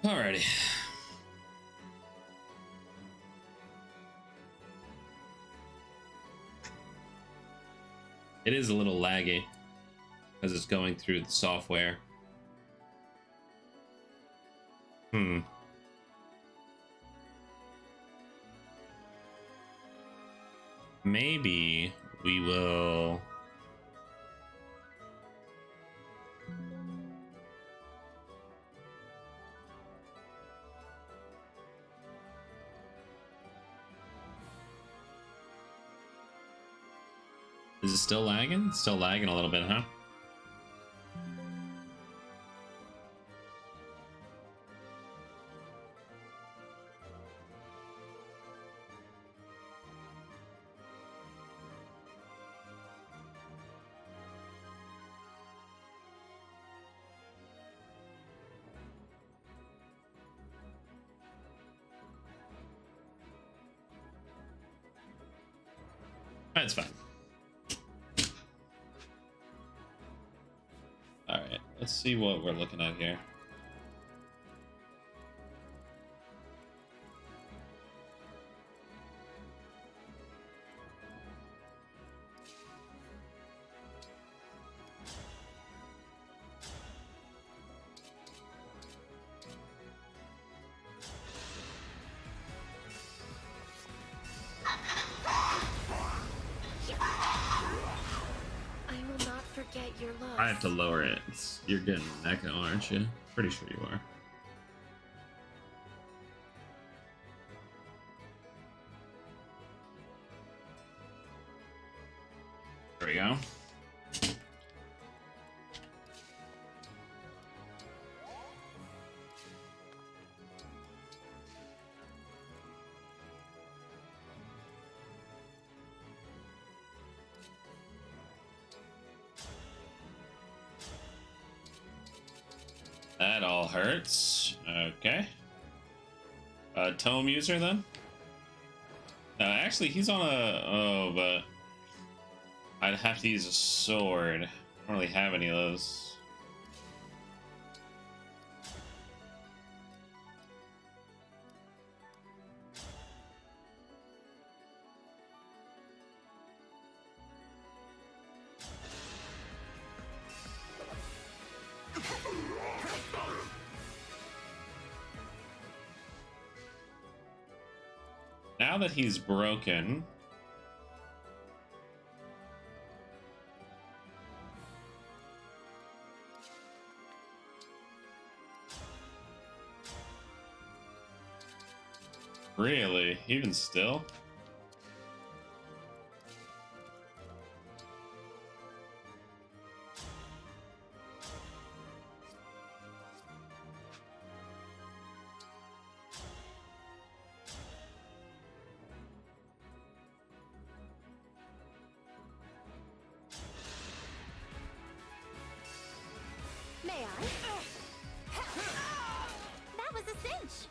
Alrighty. It is a little laggy because it's going through the software. Maybe we will... Is it still lagging? It's still lagging a little bit, huh? That's fine. Alright, let's see what we're looking at here. Your love. I have to lower it. You're getting an echo, aren't you? Pretty sure you are. There we go. That all hurts. Okay. Tome user then? Actually, he's on a... Oh, but... I'd have to use a sword. I don't really have any of those. Now that he's broken, really, even still? May I? That was a cinch.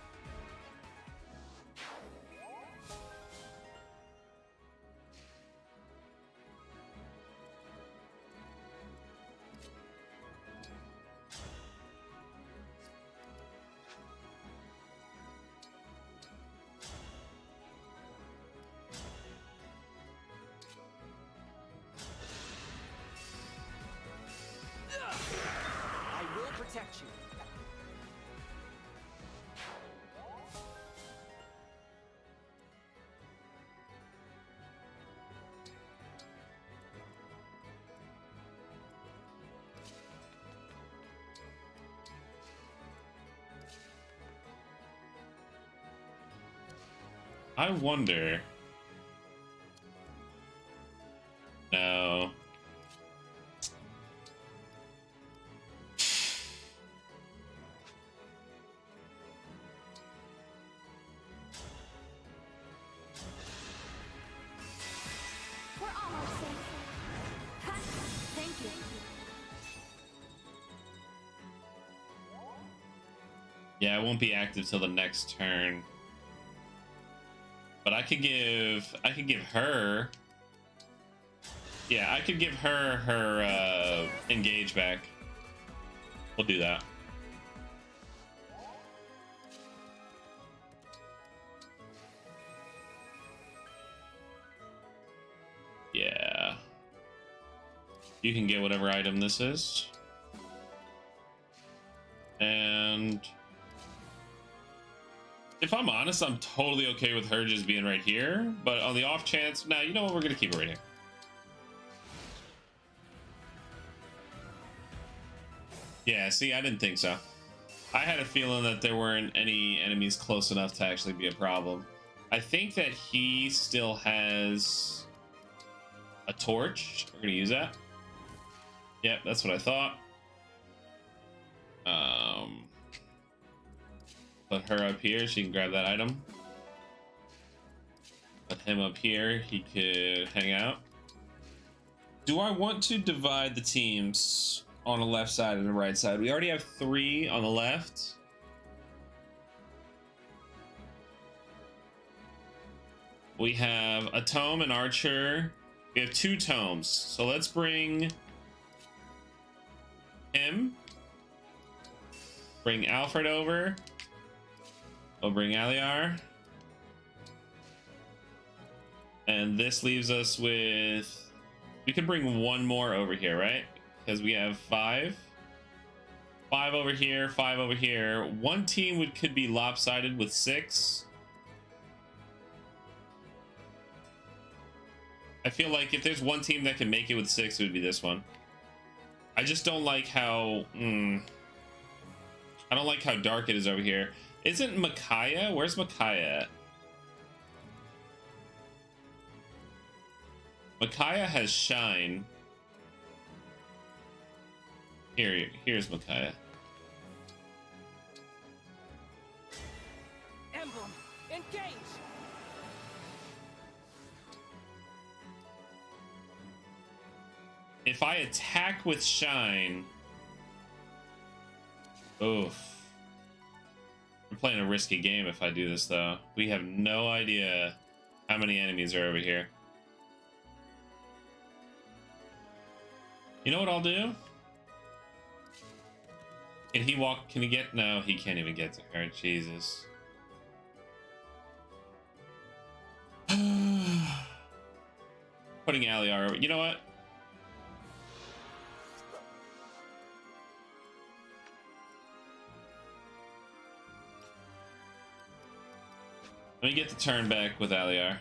I will protect you. I wonder... No. We're almost safe. Ha! Thank you. Yeah, it won't be active till the next turn. But I could give her... Yeah, I could give her engage back. We'll do that. You can get whatever item this is. And if I'm honest, I'm totally okay with her just being right here. But on the off chance, nah, you know what? We're gonna keep it right here. Yeah, see, I didn't think so. I had a feeling that there weren't any enemies close enough to actually be a problem. I think that he still has a torch. We're gonna use that. Yep, that's what I thought. Put her up here. She can grab that item. Put him up here. He could hang out. Do I want to divide the teams on the left side and the right side? We already have 3 on the left. We have a tome and archer. We have 2 tomes. So let's bring him. Bring Alfred over. We'll bring Aliar. And this leaves us with... We can bring 1 more over here, right? Because we have 5. 5 over here, 5 over here. 1 team could be lopsided with 6. I feel like if there's 1 team that can make it with 6, it would be this one. I just don't like how... I don't like how dark it is over here. Isn't Micaiah? Where's Micaiah at? Micaiah has shine. Here's Micaiah. Emblem, engage! If I attack with shine... Oof. I'm playing a risky game if I do this, though. We have no idea how many enemies are over here. You know what I'll do? Can he walk? Can he get? No, he can't even get to her. Jesus. Putting Aliar over. You know what? Let me get the turn back with Aliar.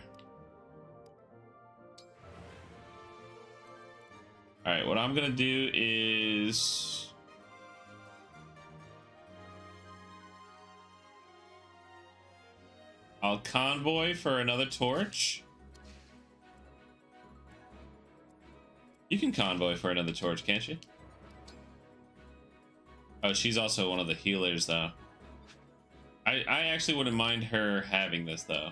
Alright, what I'm gonna do is... I'll convoy for another torch. You can convoy for another torch, can't you? Oh, she's also one of the healers, though. I actually wouldn't mind her having this, though.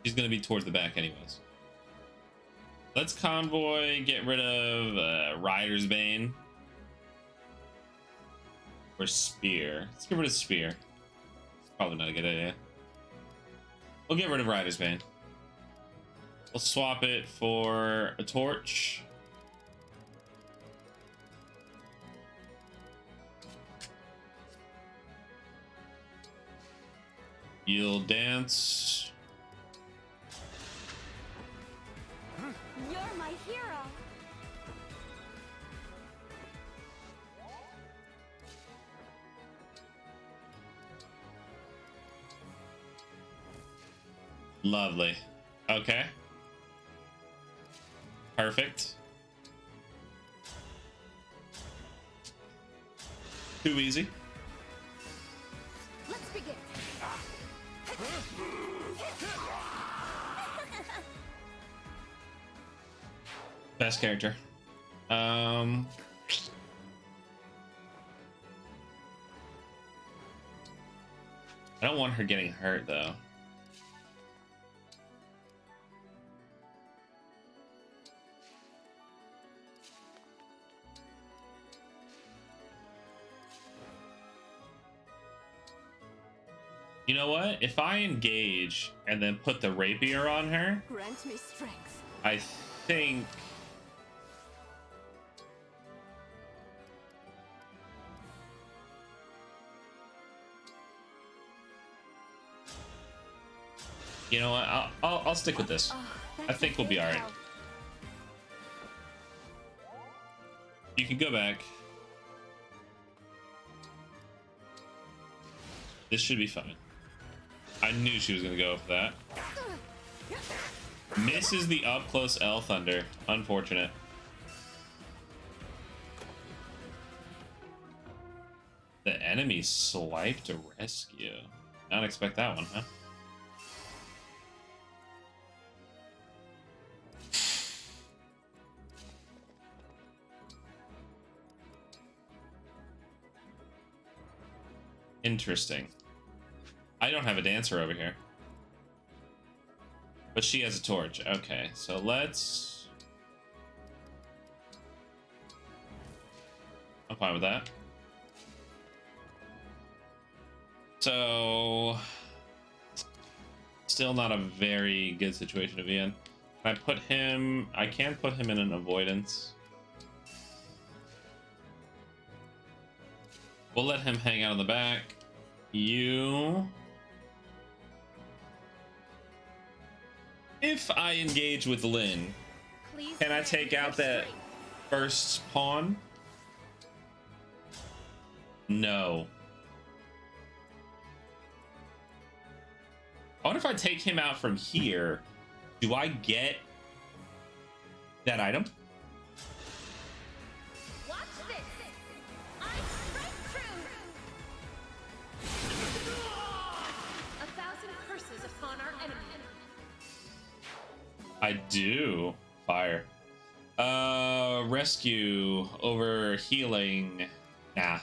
She's gonna be towards the back anyways. Let's convoy, get rid of Rider's Bane. Or Spear. Let's get rid of Spear. It's probably not a good idea. We'll get rid of Rider's Bane. We'll swap it for a torch. You'll dance. You're my hero. Lovely. Okay. Perfect. Too easy. Let's begin. Best character. I don't want her getting hurt, though. You know what? If I engage and then put the rapier on her, Grant me strength. I think... You know what? I'll stick with this. I think we'll be all right. You can go back. This should be fine. I knew she was gonna go for that. Misses the up close L Thunder. Unfortunate. The enemy swipe to rescue. Not expect that one, huh? Interesting. I don't have a dancer over here. But she has a torch. Okay, so let's... I'm fine with that. So... Still not a very good situation to be in. Can I put him... I can put him in an avoidance. We'll let him hang out in the back. You... If I engage with Lynn, can I take out that first pawn? No. I wonder if I take him out from here, do I get that item? Watch this. I strike true. 1,000 curses upon our enemy. I do. Fire. Rescue over healing. Nah.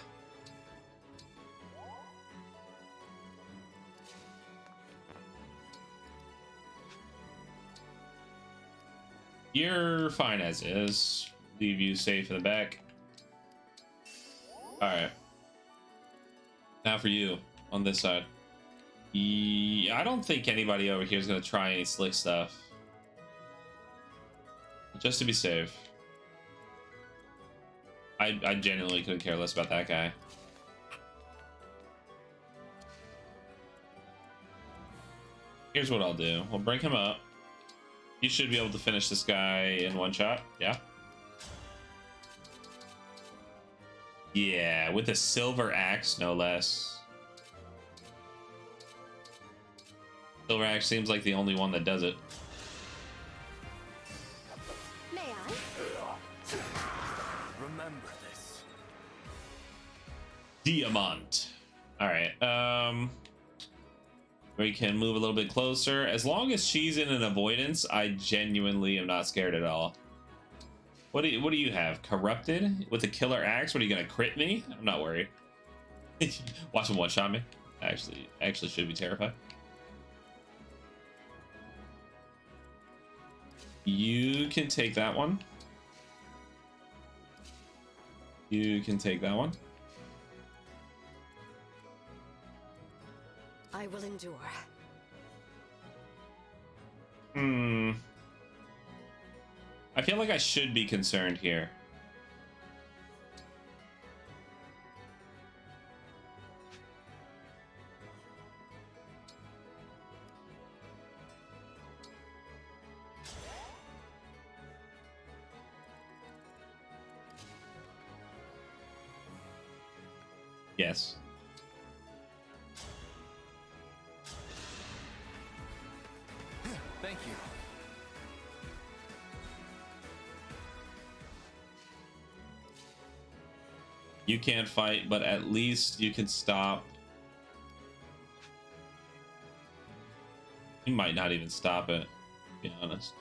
You're fine as is. Leave you safe in the back. Alright. Now for you on this side. I don't think anybody over here is going to try any slick stuff. Just to be safe. I genuinely couldn't care less about that guy. Here's what I'll do. We'll bring him up. You should be able to finish this guy in one shot. Yeah. Yeah, with a silver axe, no less. Silver axe seems like the only one that does it. May I? Remember this. Diamant. All right. We can move a little bit closer. As long as she's in an avoidance, I genuinely am not scared at all. What do you have? Corrupted with a killer axe? What are you gonna crit me? I'm not worried. Watch him one-shot me. Actually should be terrified. You can take that one. You can take that one. I will endure. I feel like I should be concerned here. Yes. Thank you. You can't fight, but at least you can stop. You might not even stop it, to be honest.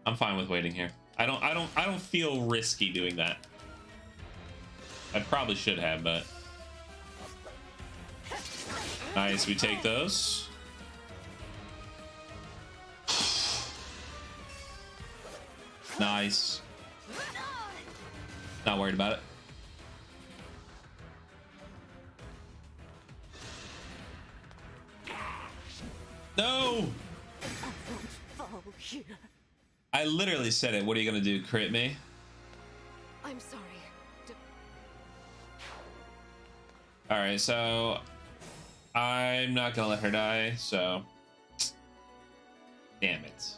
I'm fine with waiting here. I don't feel risky doing that. I probably should have, but nice. We take those. Nice. Not worried about it. No! Fall here. I literally said it. What are you gonna do? Crit me? I'm sorry. Alright, so I'm not gonna let her die, so damn it.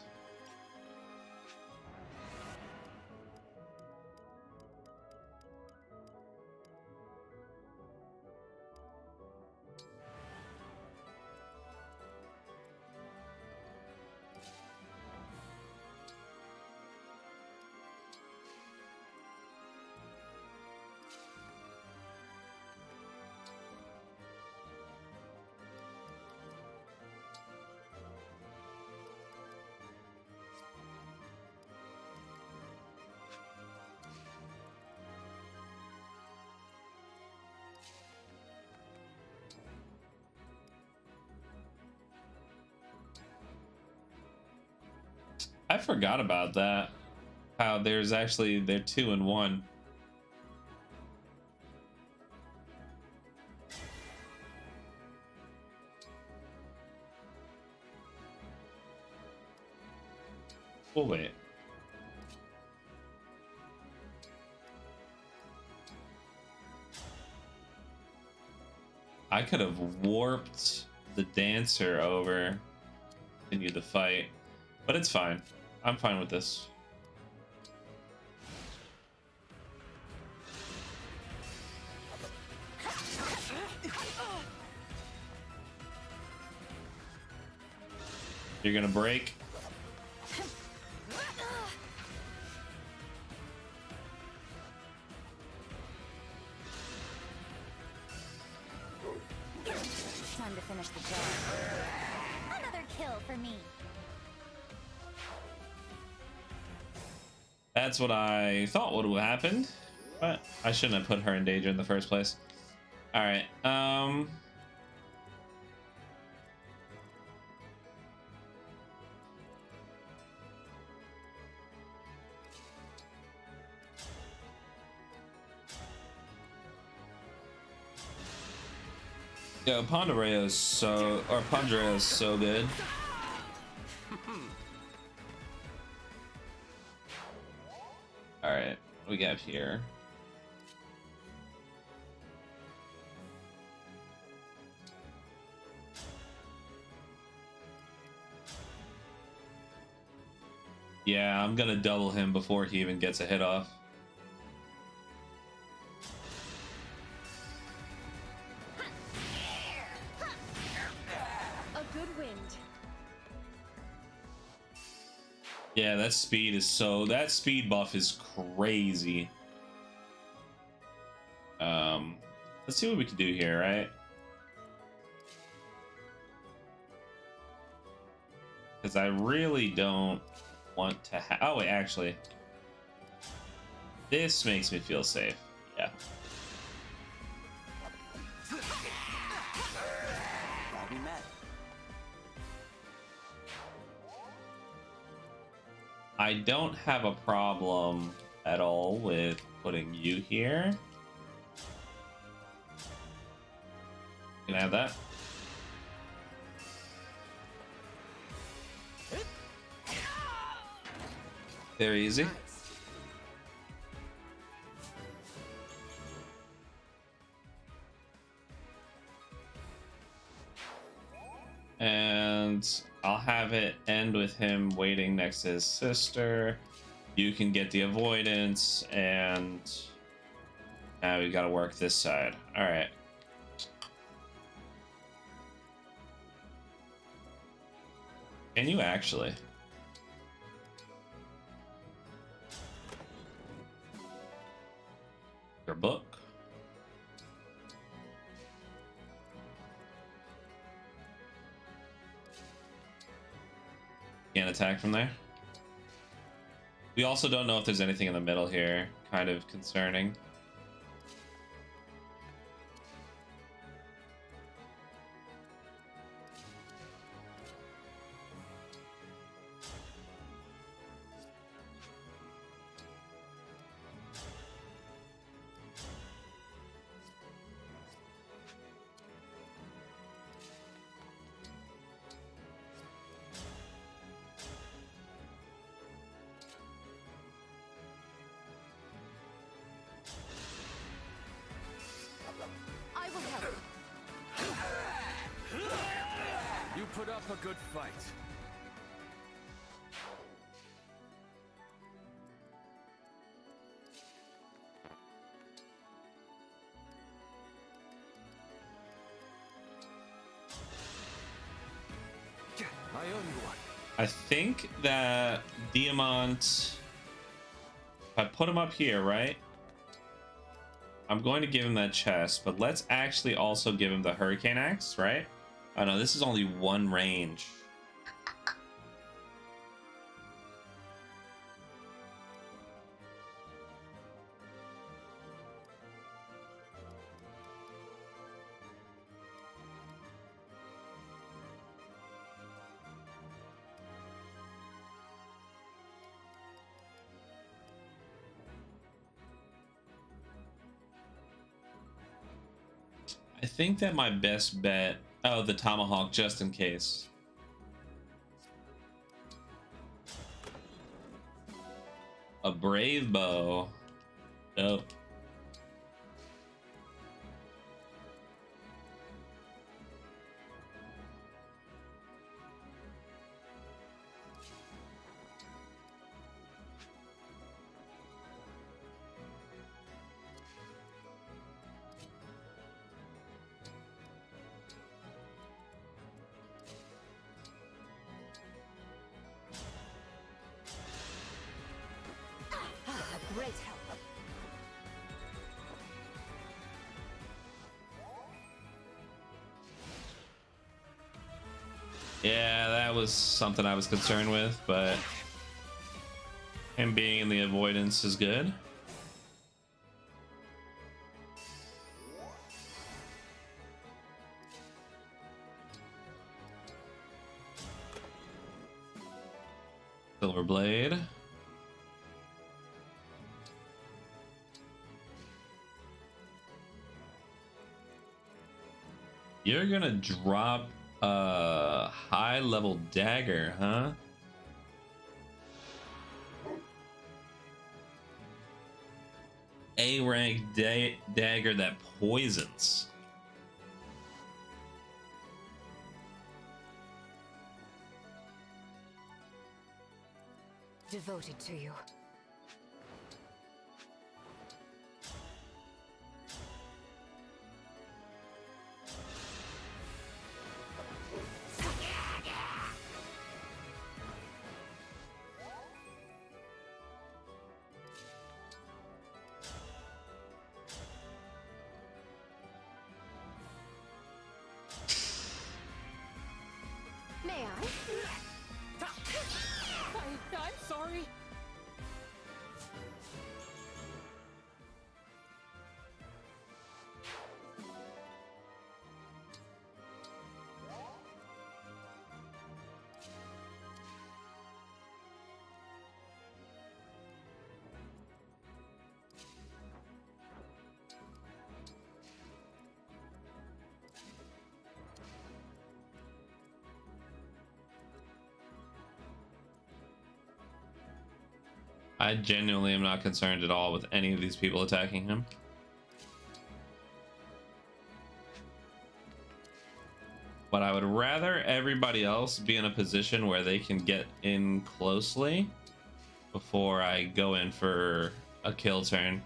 I forgot about that. How there's actually they're 2 and 1. We'll wait. I could have warped the dancer over, continue the fight, but it's fine. I'm fine with this. You're gonna break. Time to finish the job. Another kill for me. That's what I thought would have happened, but I shouldn't have put her in danger in the first place. All right. Yo, Pandaria is so, or Pandaria is so good. All right, what we got here? Yeah, I'm gonna double him before he even gets a hit off. A good wind. Yeah, that speed is so, that speed buff is crazy. Let's see what we can do here, right? Because I really don't want to have, oh wait, actually, this makes me feel safe. Yeah. We met. I don't have a problem at all with putting you here. Can I have that? Very easy. And I'll have it end with him waiting next to his sister. You can get the avoidance, and now we gotta work this side. All right. Can you actually? Your book. Can't attack from there. We also don't know if there's anything in the middle here. Kind of concerning. up a good fight. I owe you one. I think that Diamant, if I put him up here, right? I'm going to give him that chest, but let's actually also give him the Hurricane Axe, right? Oh no, this is only one range. I think that my best bet... Oh, the Tomahawk, just in case. A Brave Bow. Dope. Great help. Yeah, that was something I was concerned with, but him being in the avoidance is good. Silver Blade. You're gonna drop a high level dagger, huh? A rank dagger that poisons. Devoted to you. May I? I'm sorry. I genuinely am not concerned at all with any of these people attacking him. But I would rather everybody else be in a position where they can get in closely before I go in for a kill turn.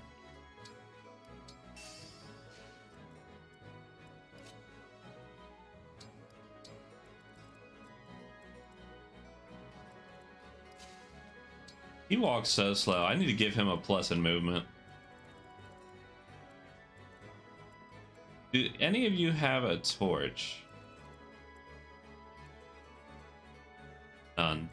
He walks so slow. I need to give him a plus in movement. Do any of you have a torch? None.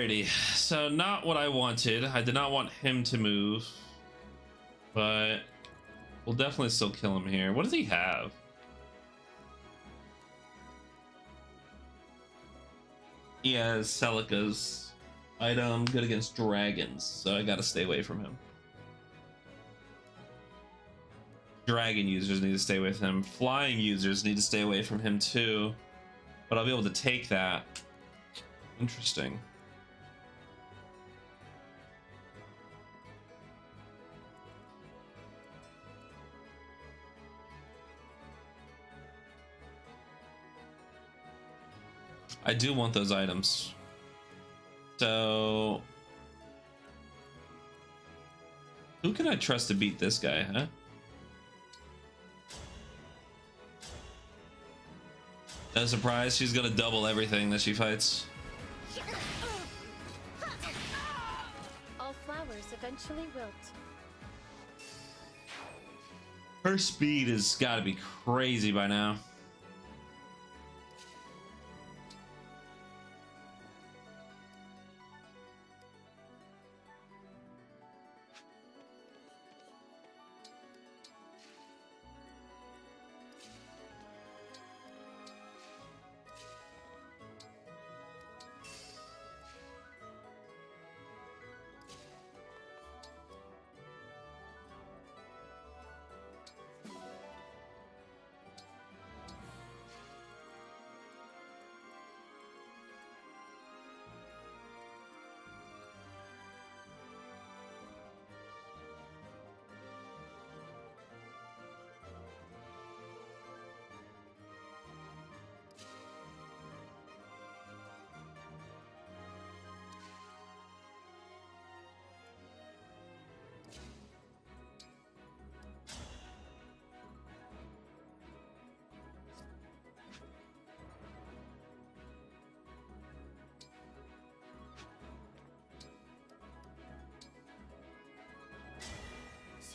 Alrighty, so not what I wanted. I did not want him to move, but we'll definitely still kill him here. What does he have? He has Celica's item, good against dragons, so I gotta stay away from him. Dragon users need to stay with him. Flying users need to stay away from him too, but I'll be able to take that. Interesting. I do want those items. So who can I trust to beat this guy, huh? No surprise, she's gonna double everything that she fights. All flowers eventually wilt. Her speed has got to be crazy by now.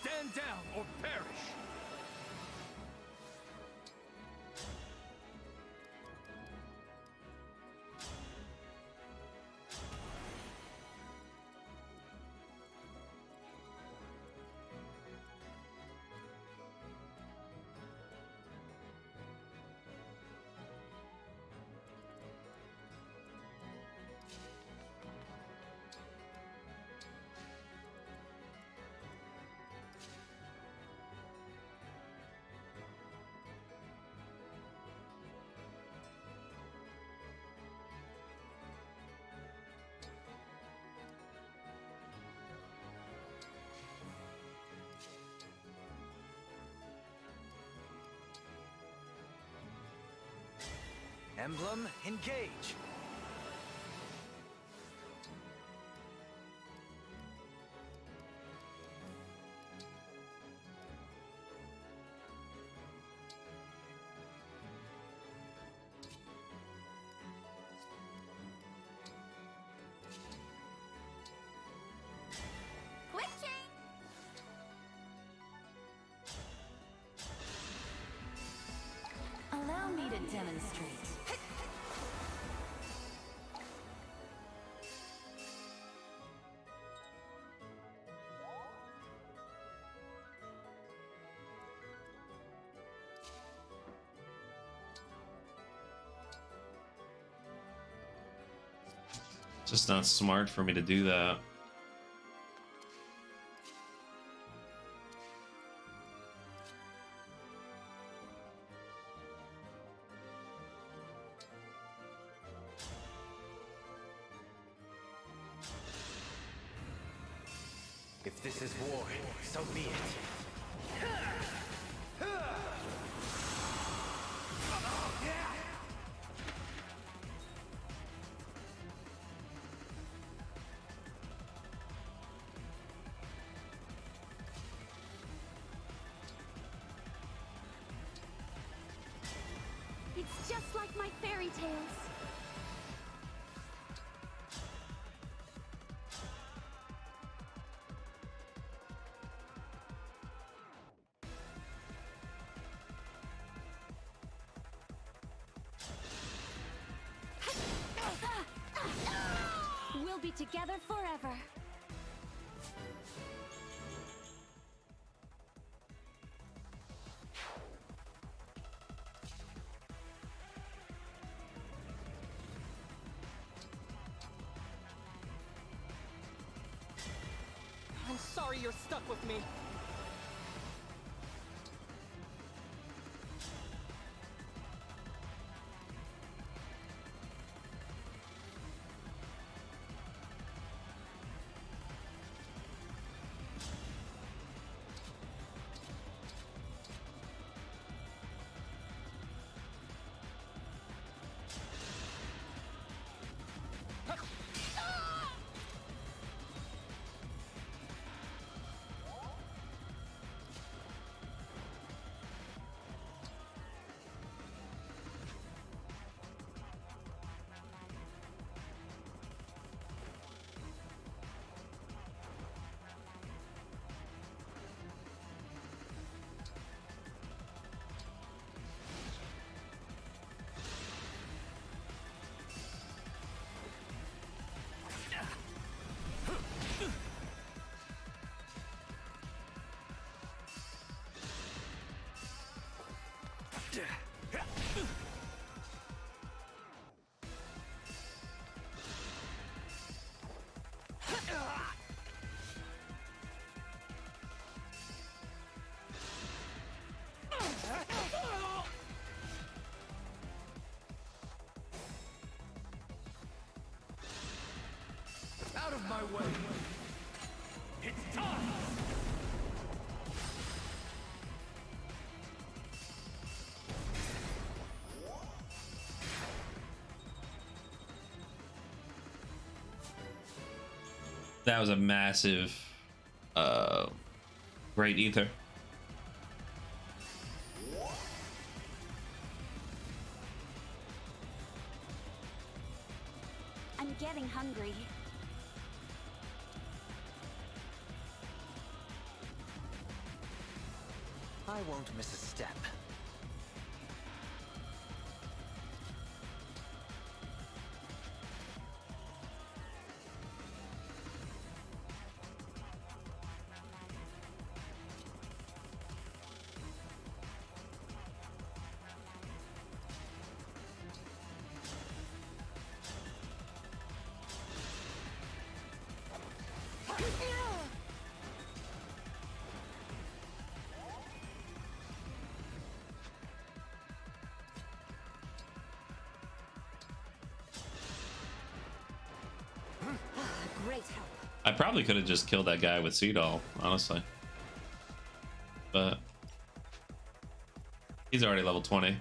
Stand down or perish! Emblem, engage! Quick change! Allow me to demonstrate. Just not smart for me to do that. If this is war, so be it. It's just like my fairy tales. Will We'll be together forever. I'm sorry you're stuck with me. Out of my way! It's time! That was a massive, great ether. I'm getting hungry. I won't miss a step. Great help. I probably could have just killed that guy with Sea Doll, honestly. But he's already level 20.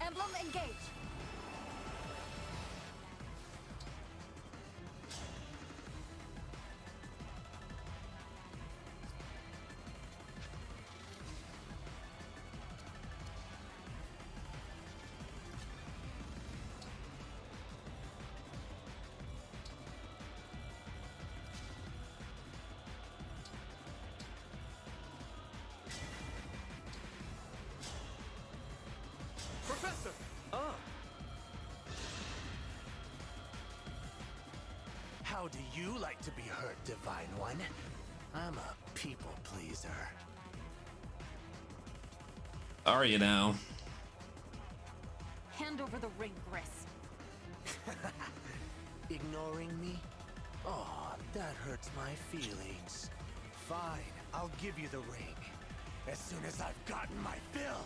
Emblem engage. Professor! Ah! How do you like to be hurt, Divine One? I'm a people pleaser. Are you now? Hand over the ring, Gris. Ignoring me? Oh, that hurts my feelings. Fine, I'll give you the ring. As soon as I've gotten my fill.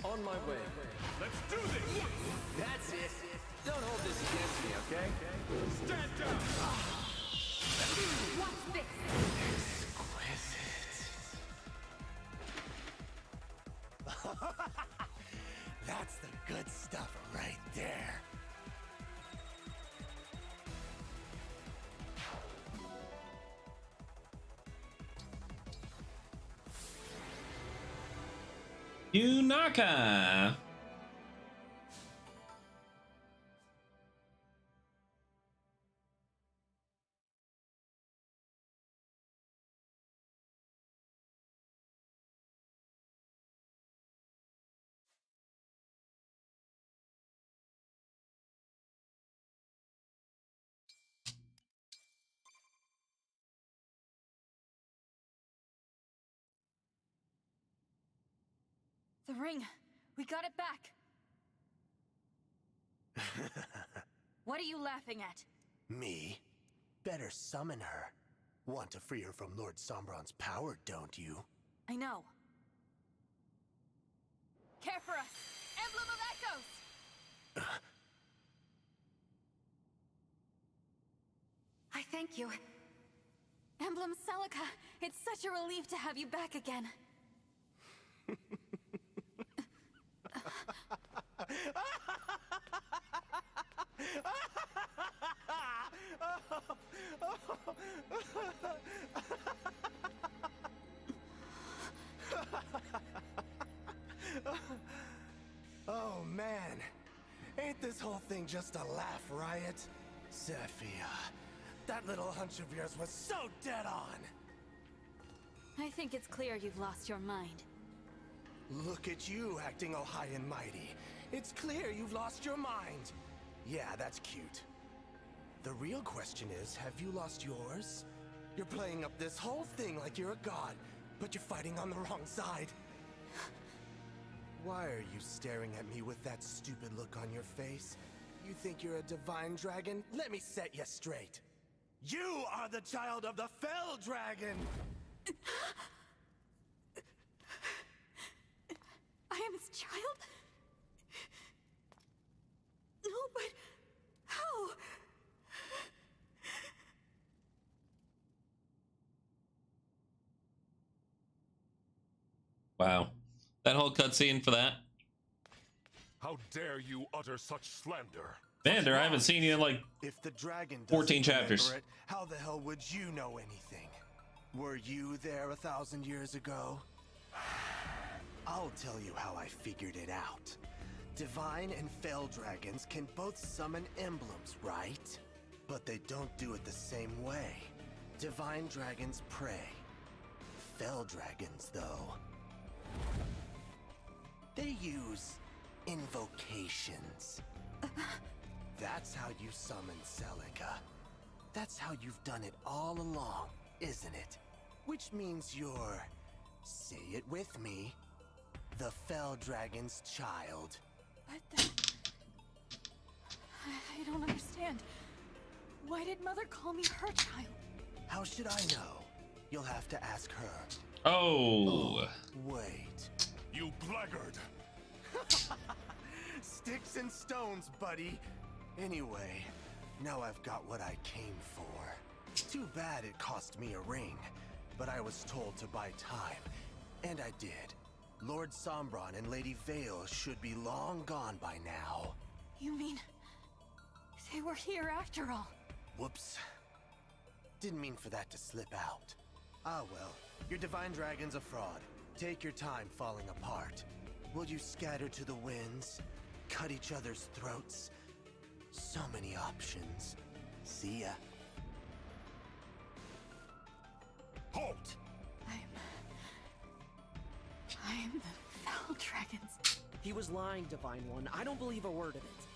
On my way. Let's do this! That's it. Don't hold this against me, okay? Stand down! What's this? Exquisite. That's the good stuff right there. Yunaka! The ring. We got it back. What are you laughing at? Me? Better summon her. Want to free her from Lord Sombron's power, don't you? I know. Care for us! Emblem of Echoes! I thank you. Emblem Celica, it's such a relief to have you back again. Oh man, ain't this whole thing just a laugh riot? Zephyr, that little hunch of yours was so dead on! I think it's clear you've lost your mind. Look at you acting all high and mighty. It's clear you've lost your mind. Yeah, that's cute. The real question is, have you lost yours? You're playing up this whole thing like you're a god, but you're fighting on the wrong side. Why are you staring at me with that stupid look on your face? You think you're a divine dragon? Let me set you straight. You are the child of the Fell Dragon! I am his child? No, but how? Wow. That whole cutscene for that. How dare you utter such slander? Vander, I haven't seen you in like If the dragon 14 doesn't remember chapters. it, how the hell would you know anything? Were you there 1,000 years ago? I'll tell you how I figured it out. Divine and Fell dragons can both summon emblems, right? But they don't do it the same way. Divine dragons pray. Fell dragons, though, they use invocations. That's how you summon Celica. That's how you've done it all along, isn't it? Which means you're, say it with me, the Fell Dragon's child. But I don't understand. Why did Mother call me her child? How should I know? You'll have to ask her. Oh. Wait. You blackguard! Sticks and stones, buddy. Anyway, now I've got what I came for. Too bad it cost me a ring, but I was told to buy time, and I did. Lord Sombron and Lady Vale should be long gone by now. You mean they were here after all? Whoops. Didn't mean for that to slip out. Ah well, your divine dragon's a fraud. Take your time falling apart. Will you scatter to the winds? Cut each other's throats? So many options. See ya. Halt! I'm the Fell Dragons. He was lying, Divine One. I don't believe a word of it.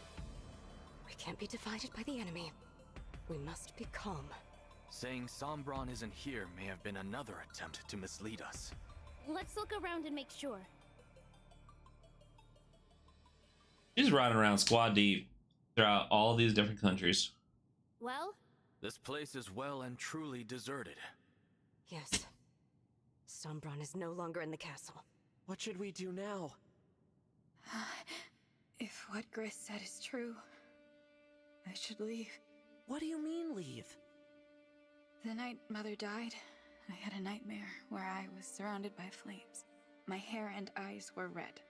We can't be divided by the enemy. We must be calm. Saying Sombron isn't here may have been another attempt to mislead us. Let's look around and make sure. He's riding around squad deep throughout all these different countries. Well, This place is well and truly deserted. Yes. Sombron is no longer in the castle. What should we do now? If what Gris said is true, I should leave. What do you mean, leave? The night Mother died, I had a nightmare where I was surrounded by flames. My hair and eyes were red.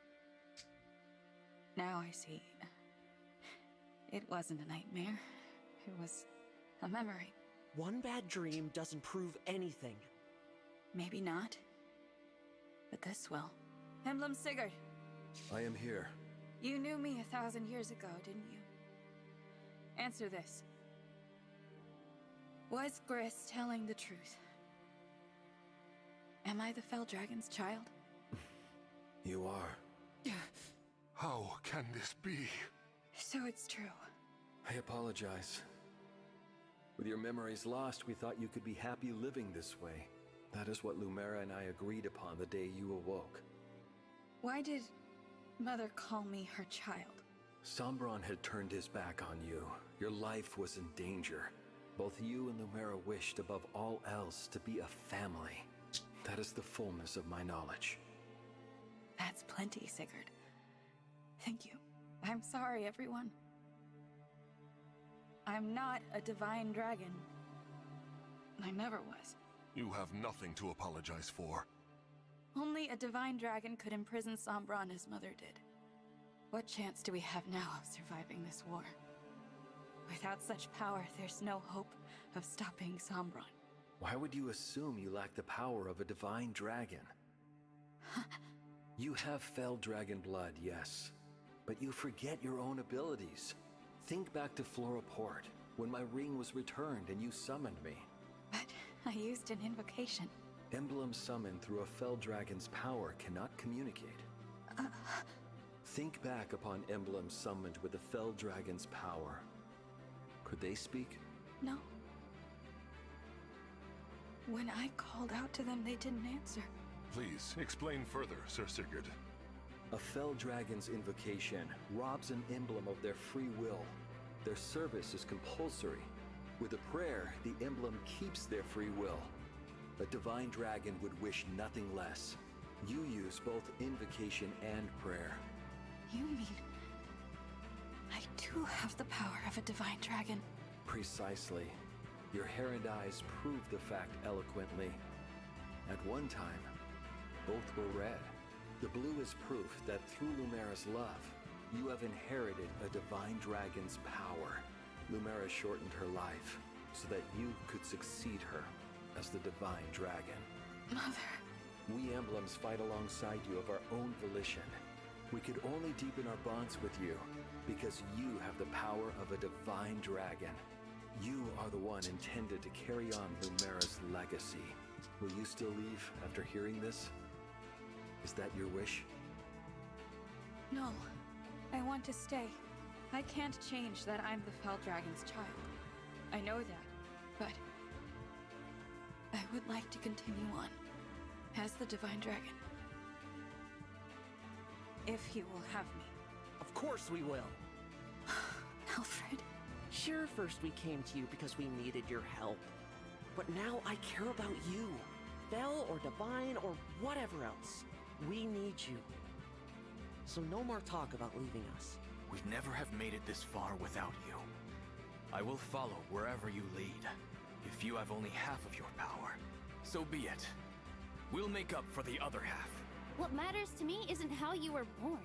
Now I see. It wasn't a nightmare. It was a memory. One bad dream doesn't prove anything. Maybe not. But this will. Emblem Sigurd, I am here. you knew me 1,000 years ago, didn't you? Answer this. Was Gris telling the truth? Am I the Fell Dragon's child? You are. How can this be? So it's true. I apologize. With your memories lost, we thought you could be happy living this way. That is what Lumera and I agreed upon the day you awoke. Why did Mother call me her child? Sombron had turned his back on you. Your life was in danger. Both you and Lumera wished above all else to be a family. That is the fullness of my knowledge. That's plenty, Sigurd. Thank you. I'm sorry, everyone. I'm not a divine dragon. I never was. You have nothing to apologize for. Only a divine dragon could imprison Sombron as Mother did. What chance do we have now of surviving this war? Without such power, there's no hope of stopping Sombron. Why would you assume you lack the power of a divine dragon? You have fell dragon blood, yes. But you forget your own abilities. Think back to Floraport, when my ring was returned and you summoned me. But I used an invocation. Emblem summoned through a fell dragon's power cannot communicate. Think back upon emblems summoned with the fell dragon's power. Could they speak? No. When I called out to them, they didn't answer. Please, explain further, Sir Sigurd. A fell dragon's invocation robs an emblem of their free will. Their service is compulsory. With a prayer, the emblem keeps their free will. A divine dragon would wish nothing less. You use both invocation and prayer. You mean... I do have the power of a divine dragon? Precisely. Your hair and eyes prove the fact eloquently. At one time, both were red. The blue is proof that through Lumera's love, you have inherited a divine dragon's power. Lumera shortened her life so that you could succeed her as the divine dragon. Mother... We emblems fight alongside you of our own volition. We could only deepen our bonds with you because you have the power of a divine dragon. You are the one intended to carry on Lumera's legacy. Will you still leave after hearing this? Is that your wish? No. I want to stay. I can't change that I'm the Fell Dragon's child. I know that, but... I would like to continue on as the Divine Dragon. If you will have me. Of course we will. Alfred. Sure, first we came to you because we needed your help. But now I care about you. Fell or divine or whatever else. We need you. So no more talk about leaving us. We'd never have made it this far without you. I will follow wherever you lead. If you have only half of your power, so be it. We'll make up for the other half. What matters to me isn't how you were born.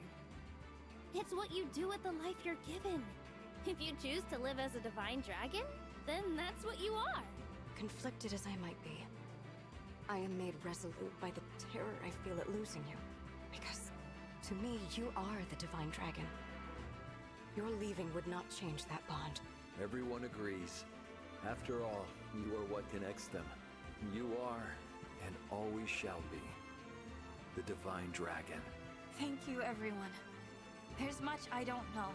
It's what you do with the life you're given. If you choose to live as a divine dragon, then that's what you are. Conflicted as I might be, I am made resolute by the terror I feel at losing you. Because, to me, you are the divine dragon. Your leaving would not change that bond. Everyone agrees. After all, you are what connects them. You are, and always shall be, the divine dragon. Thank you, everyone. There's much I don't know.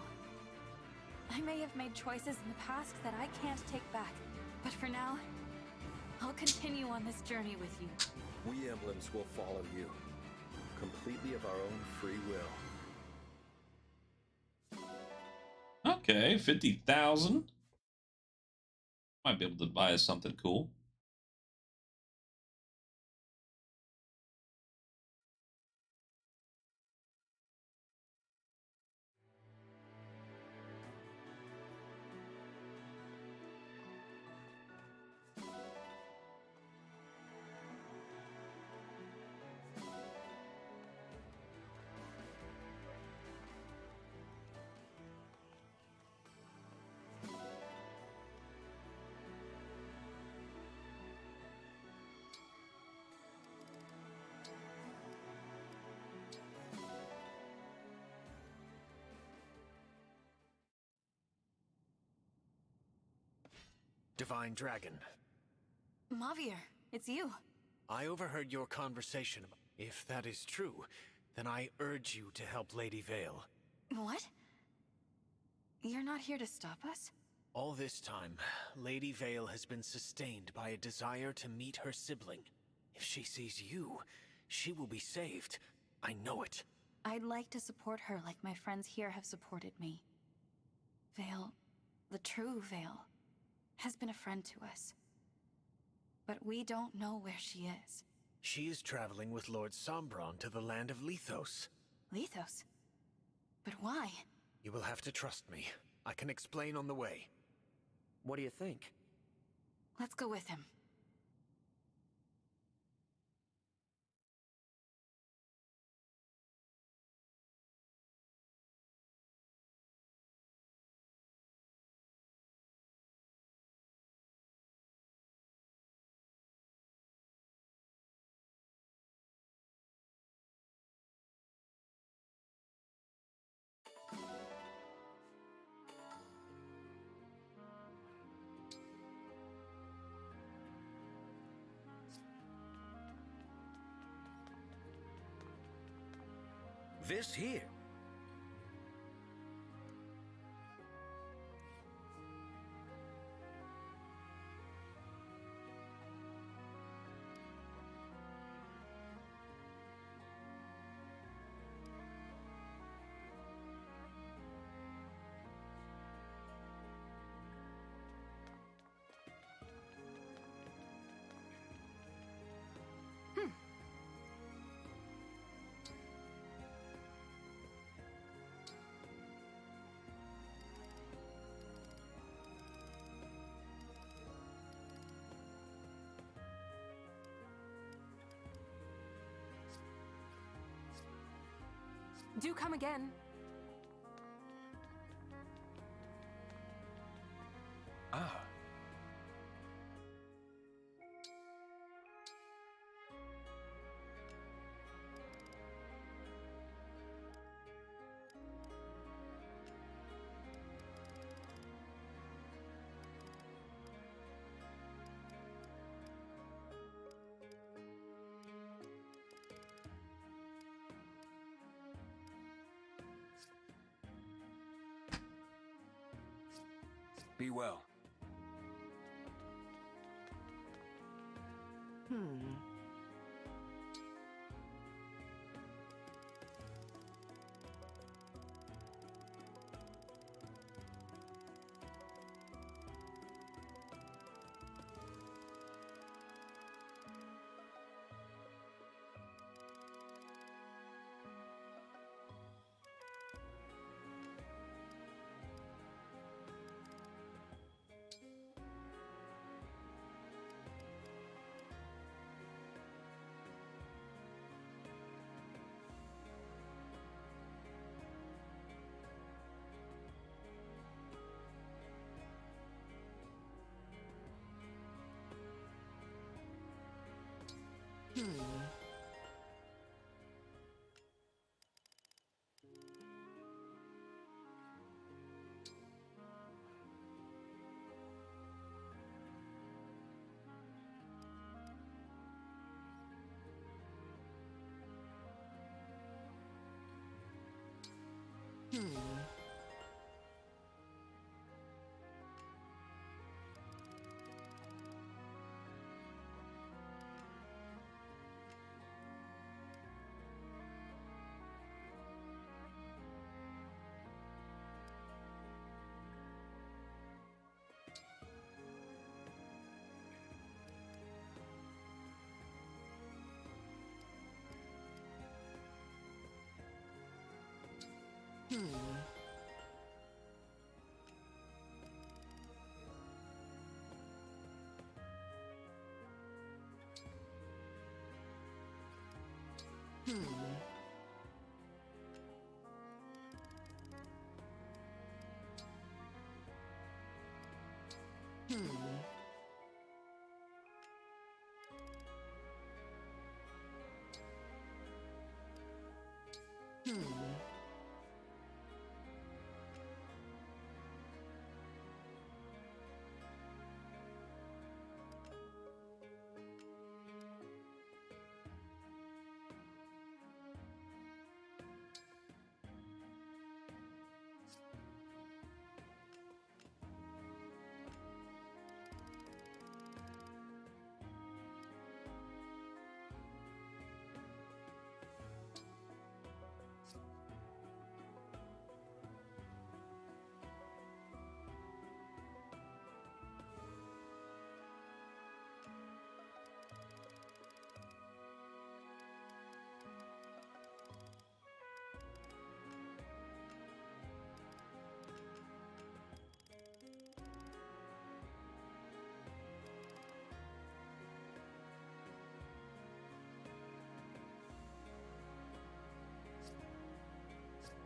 I may have made choices in the past that I can't take back, but for now, I'll continue on this journey with you. We emblems will follow you, completely of our own free will. Okay, 50,000. Might be able to buy us something cool. Divine Dragon. Mavier, it's you. I overheard your conversation. If that is true, then I urge you to help Lady Vale. What? You're not here to stop us? All this time, Lady Vale has been sustained by a desire to meet her sibling. If she sees you, she will be saved. I know it. I'd like to support her like my friends here have supported me. Vale, the true Vale, has been a friend to us. But we don't know where she is. She is traveling with Lord Sombron to the land of Lethos. Lethos? But why? You will have to trust me. I can explain on the way. What do you think? Let's go with him. This here. Do come again. Ah. Be well.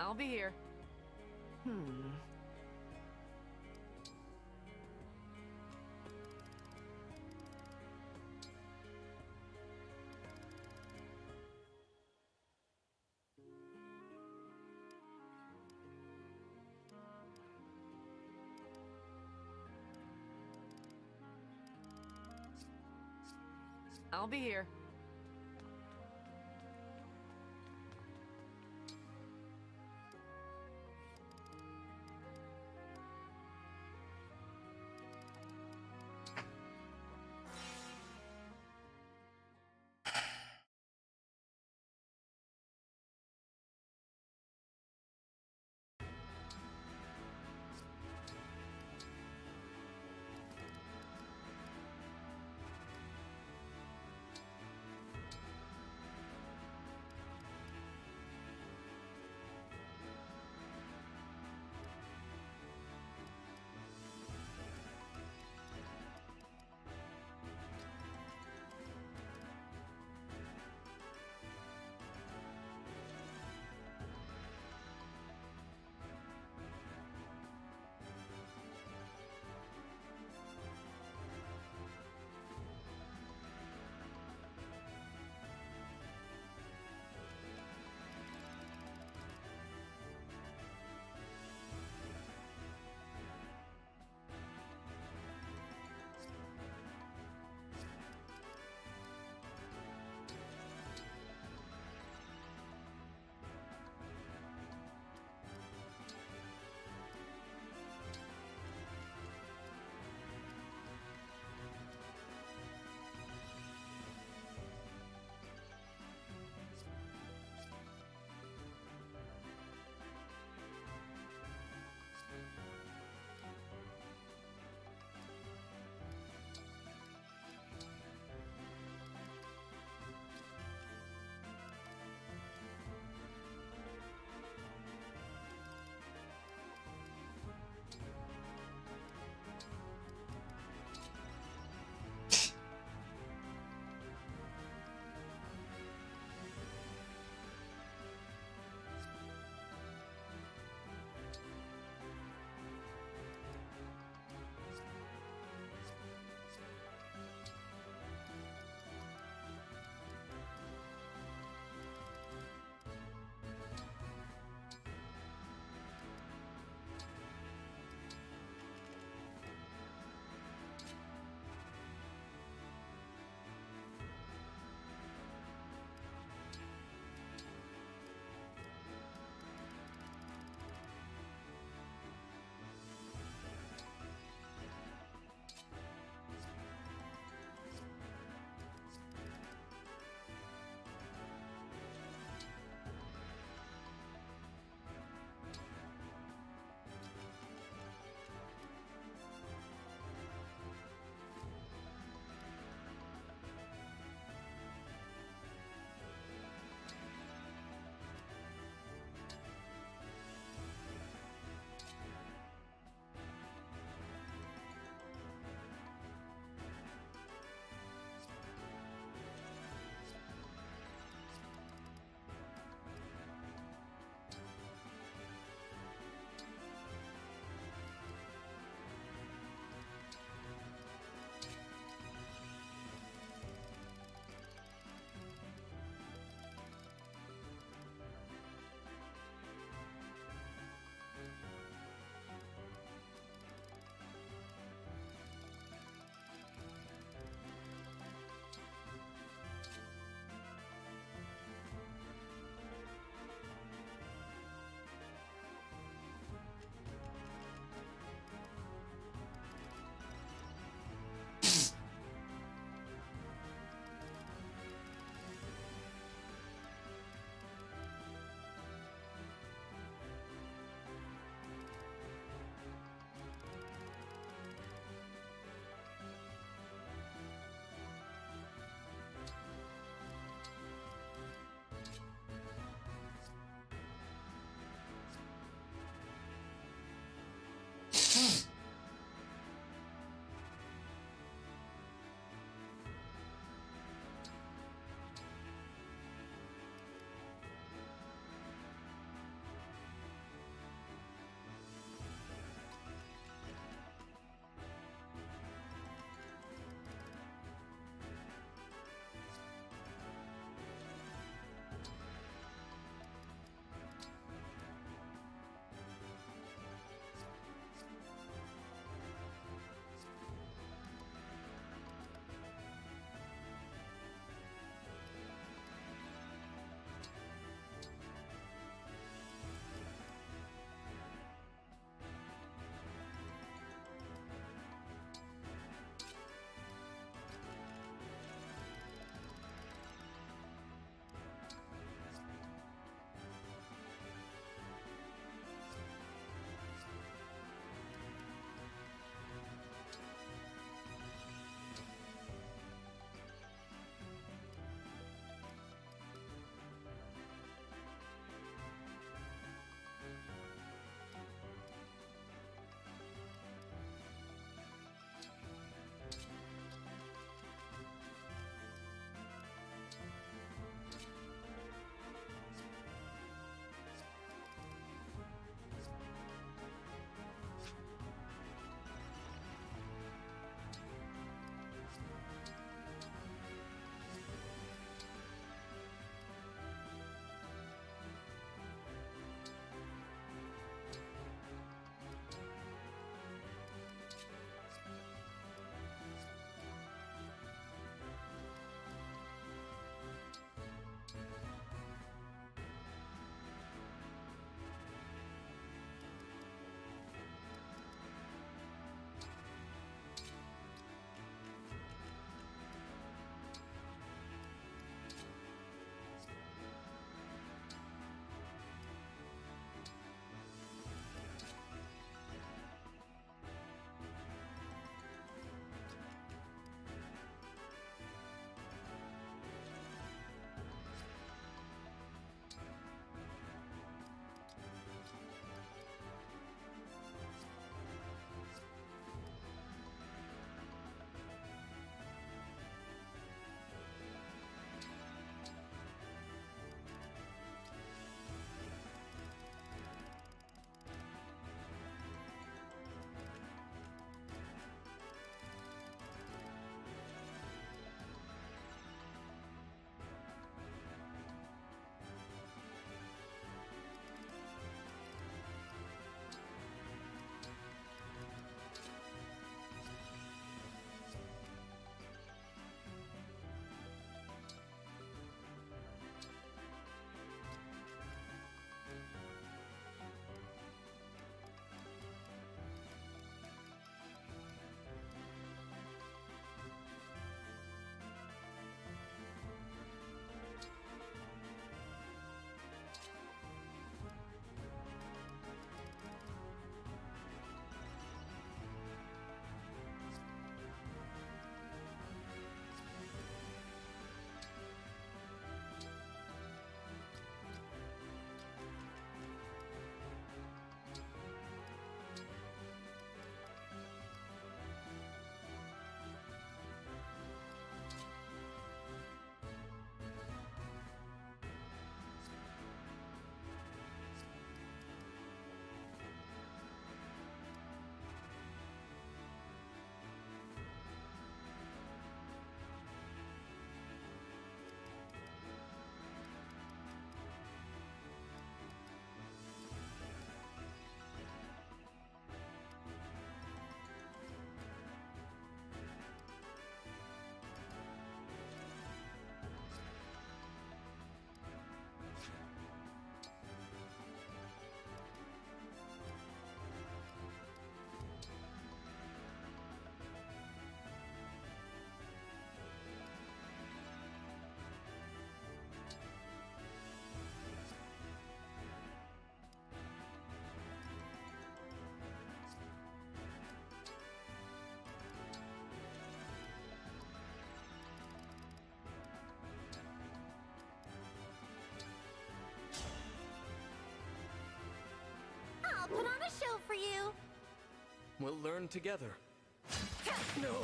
I'll be here. I'll be here. for you? We'll learn together. No!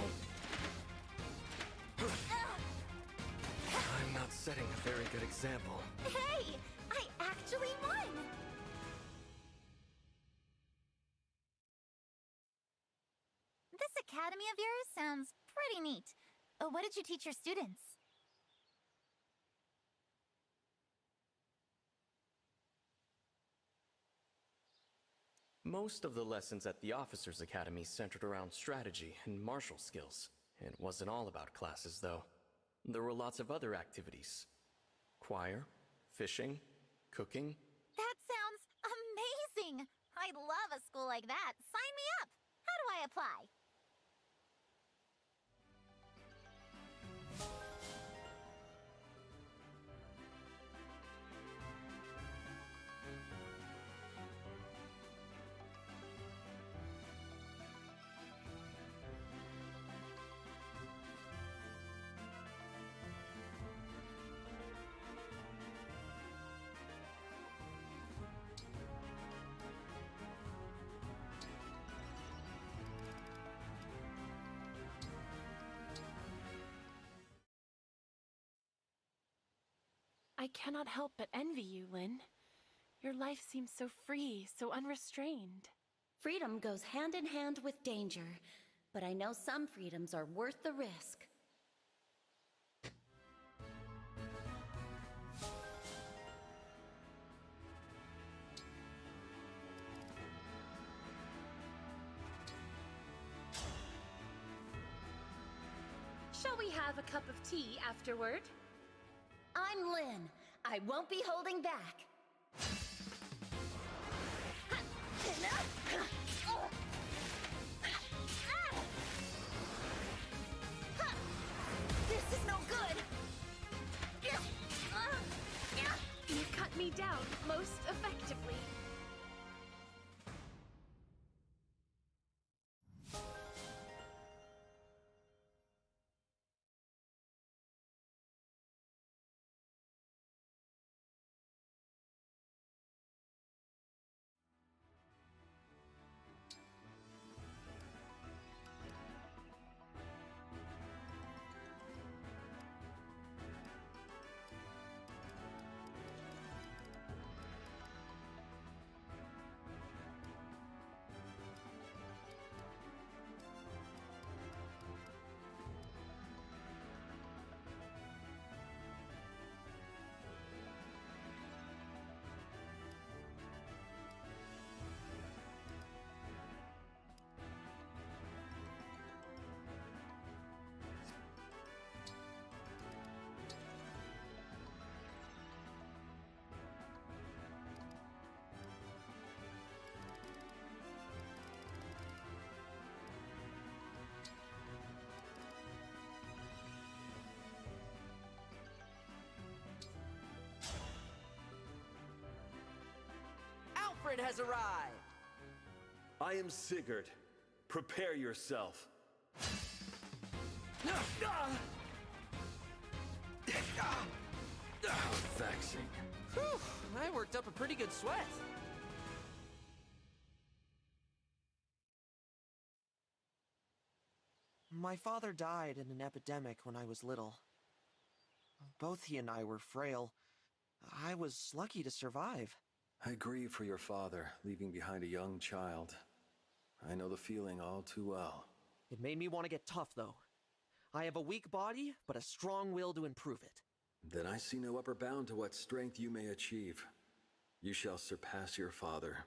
I'm not setting a very good example. Hey! I actually won! This academy of yours sounds pretty neat. What did you teach your students? Most of the lessons at the Officers Academy centered around strategy and martial skills. It wasn't all about classes, though. There were lots of other activities. Choir, fishing, cooking. That sounds amazing! I'd love a school like that. Sign me up! How do I apply? I cannot help but envy you, Lynn. Your life seems so free, so unrestrained. Freedom goes hand in hand with danger, but I know some freedoms are worth the risk. Shall we have a cup of tea afterward? I'm Lynn. I won't be holding back. This is no good! You cut me down most effectively. Alfred has arrived! I am Sigurd. Prepare yourself. Vexing. Whew, I worked up a pretty good sweat. My father died in an epidemic when I was little. Both he and I were frail. I was lucky to survive. I grieve for your father, leaving behind a young child. I know the feeling all too well. It made me want to get tough, though. I have a weak body, but a strong will to improve it. Then I see no upper bound to what strength you may achieve. You shall surpass your father.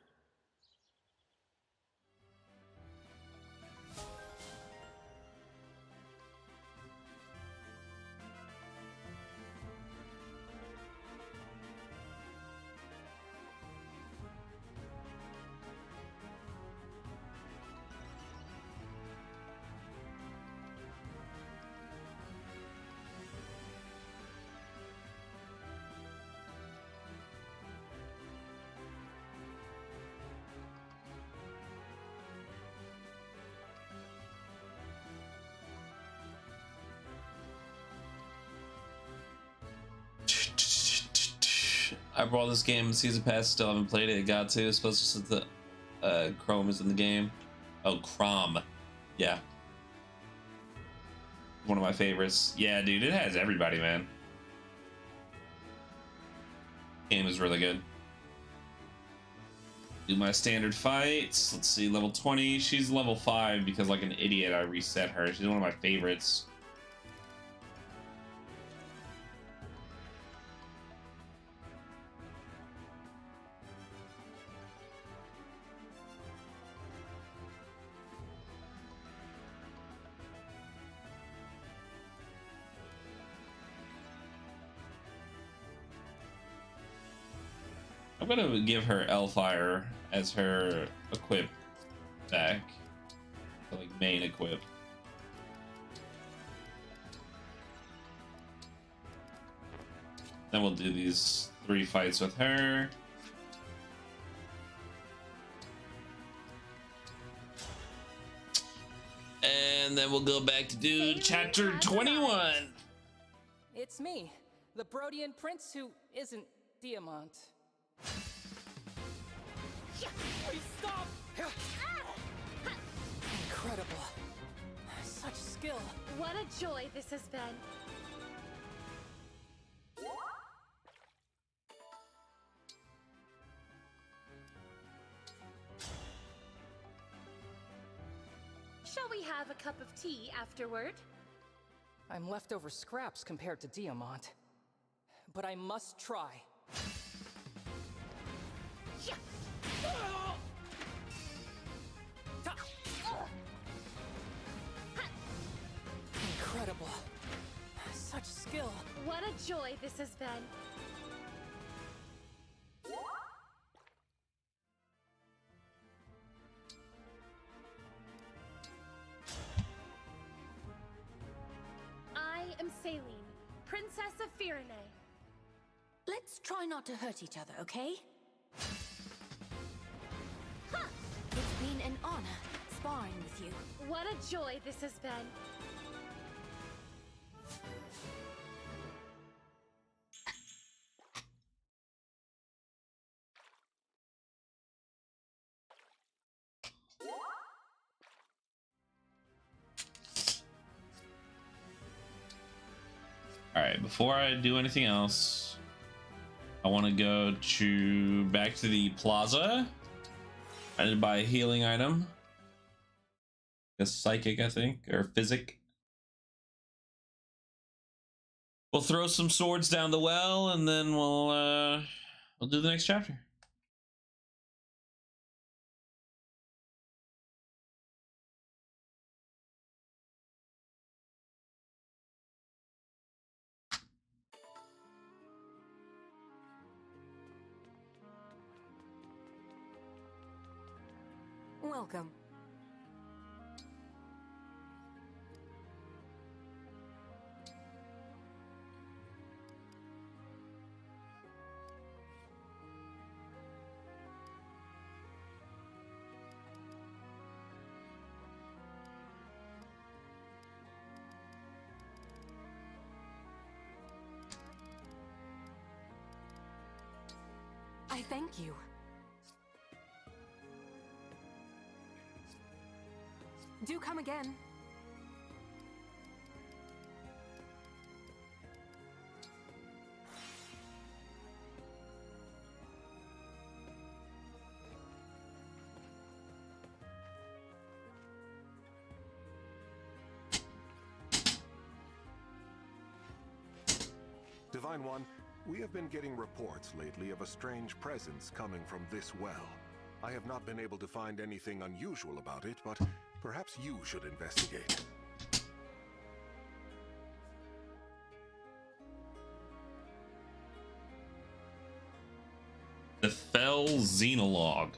I bought this game season pass, still haven't played it. Got to. Supposed to Chrome is in the game. Oh, Crom. Yeah. One of my favorites. Yeah, dude, it has everybody, man. Game is really good. Do my standard fights. Let's see, level 20. She's level 5 because, like an idiot, I reset her. She's one of my favorites. I'm gonna give her Elfire as her equip back, so like main equip. Then we'll do these 3 fights with her. And then we'll go back to do chapter 21. It's me, the Brodian prince who isn't Diamant. Please stop! Incredible. Such skill. What a joy this has been. Shall we have a cup of tea afterward? I'm leftover scraps compared to Diamant. But I must try. Incredible. Such skill. What a joy this has been. I am Saline, Princess of Firene. Let's try not to hurt each other, okay? Huh. It's been an honor sparring with you. What a joy this has been. All right, before I do anything else, I want to go to back to the plaza. I need to buy a healing item. A psychic, I think, or physic. We'll throw some swords down the well, and then we'll do the next chapter. Welcome. I thank you. Do come again. Divine One, we have been getting reports lately of a strange presence coming from this well. I have not been able to find anything unusual about it, but perhaps you should investigate. The Fell Xenologue.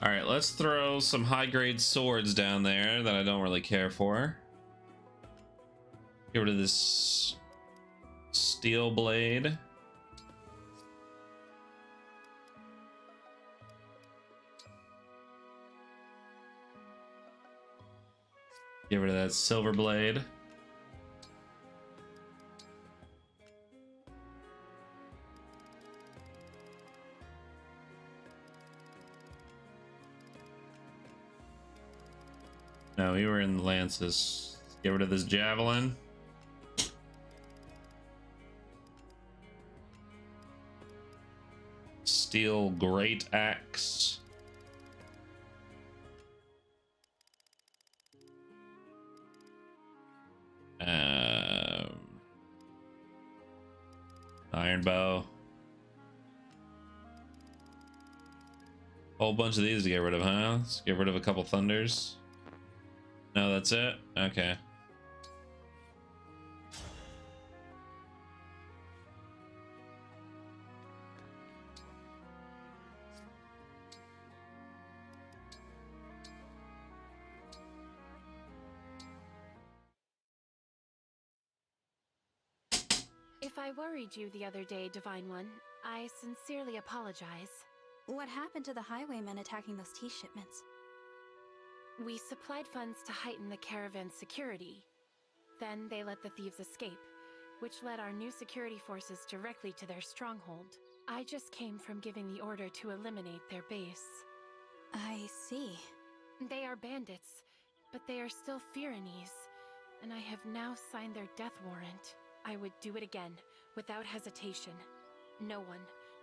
All right, let's throw some high-grade swords down there that I don't really care for. Get rid of this steel blade. Get rid of that silver blade. No, we were in lances. Get rid of this javelin. Steel great axe. Iron bow. Whole bunch of these to get rid of, huh? Let's get rid of a couple thunders. No, that's it? Okay. If I worried you the other day, Divine One, I sincerely apologize. What happened to the highwaymen attacking those tea shipments? We supplied funds to heighten the caravan's security. Then they let the thieves escape, which led our new security forces directly to their stronghold. I just came from giving the order to eliminate their base. I see. They are bandits, but they are still Fyranese, and I have now signed their death warrant. I would do it again, without hesitation. No one,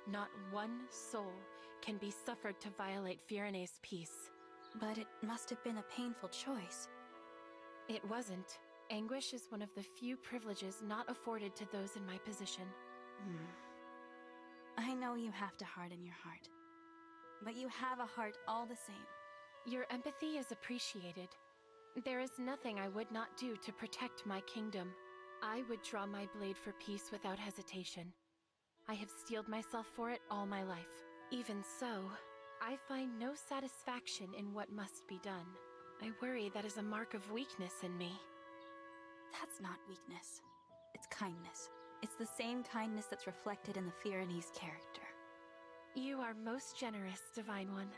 not one soul, can be suffered to violate Fyrane's peace. But it must have been a painful choice. It wasn't. Anguish is one of the few privileges not afforded to those in my position. I know you have to harden your heart. But you have a heart all the same. Your empathy is appreciated. There is nothing I would not do to protect my kingdom. I would draw my blade for peace without hesitation. I have steeled myself for it all my life. Even so, I find no satisfaction in what must be done. I worry that is a mark of weakness in me. That's not weakness. It's kindness. It's the same kindness that's reflected in the Fyranese character. You are most generous, Divine One.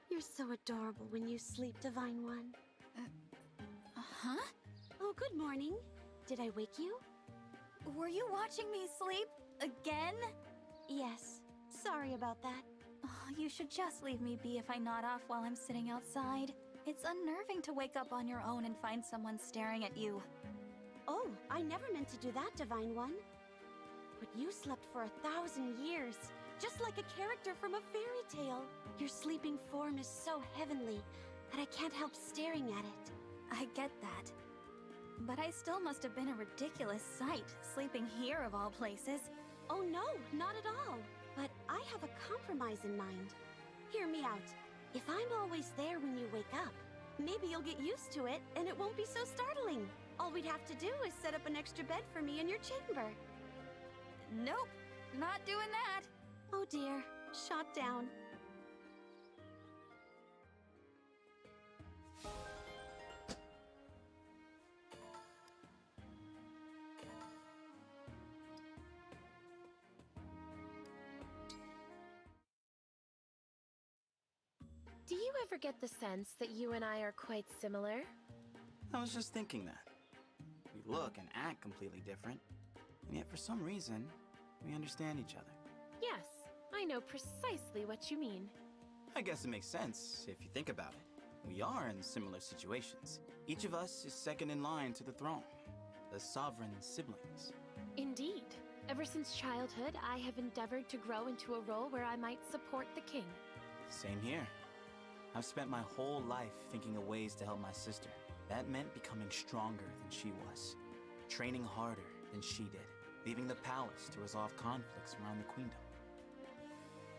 You're so adorable when you sleep, Divine One. Huh? Oh, good morning. Did I wake you? Were you watching me sleep? Again? Yes. Sorry about that. Oh, you should just leave me be if I nod off while I'm sitting outside. It's unnerving to wake up on your own and find someone staring at you. Oh, I never meant to do that, Divine One. But you slept for 1,000 years, just like a character from a fairy tale. Your sleeping form is so heavenly that I can't help staring at it. I get that. But I still must have been a ridiculous sight, sleeping here of all places. Oh no, not at all. But I have a compromise in mind. Hear me out. If I'm always there when you wake up, maybe you'll get used to it and it won't be so startling. All we'd have to do is set up an extra bed for me in your chamber. Nope, not doing that. Oh dear, shot down. Do you ever get the sense that you and I are quite similar? I was just thinking that. We look and act completely different, and yet for some reason, we understand each other. Yes, I know precisely what you mean. I guess it makes sense if you think about it. We are in similar situations. Each of us is second in line to the throne. The sovereign siblings. Indeed. Ever since childhood, I have endeavored to grow into a role where I might support the king. Same here. I've spent my whole life thinking of ways to help my sister. That meant becoming stronger than she was. Training harder than she did. Leaving the palace to resolve conflicts around the queendom.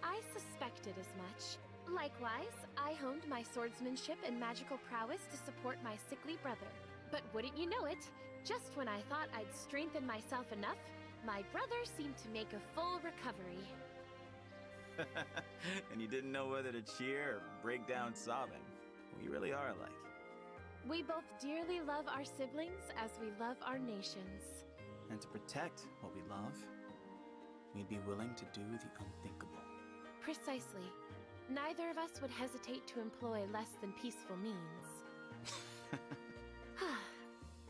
I suspected as much. Likewise, I honed my swordsmanship and magical prowess to support my sickly brother. But wouldn't you know it, just when I thought I'd strengthened myself enough, my brother seemed to make a full recovery. And you didn't know whether to cheer or break down sobbing. We really are alike. We both dearly love our siblings as we love our nations. And to protect what we love, we'd be willing to do the unthinkable. Precisely. Neither of us would hesitate to employ less than peaceful means.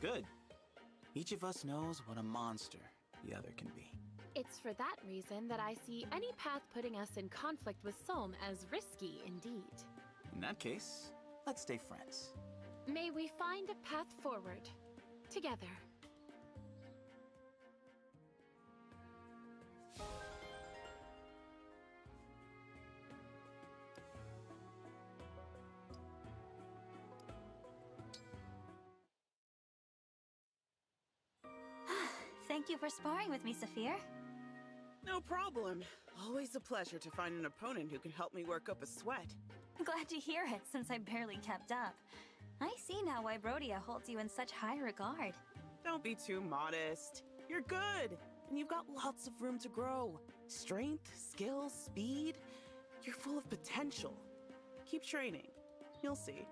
Good. Each of us knows what a monster the other can be. It's for that reason that I see any path putting us in conflict with Sohm as risky indeed. In that case, let's stay friends. May we find a path forward. Together. Thank you for sparring with me, Saphir. No problem. Always a pleasure to find an opponent who can help me work up a sweat. Glad to hear it, since I barely kept up. I see now why Brodia holds you in such high regard. Don't be too modest. You're good, and you've got lots of room to grow. Strength, skills, speed. You're full of potential. Keep training. You'll see.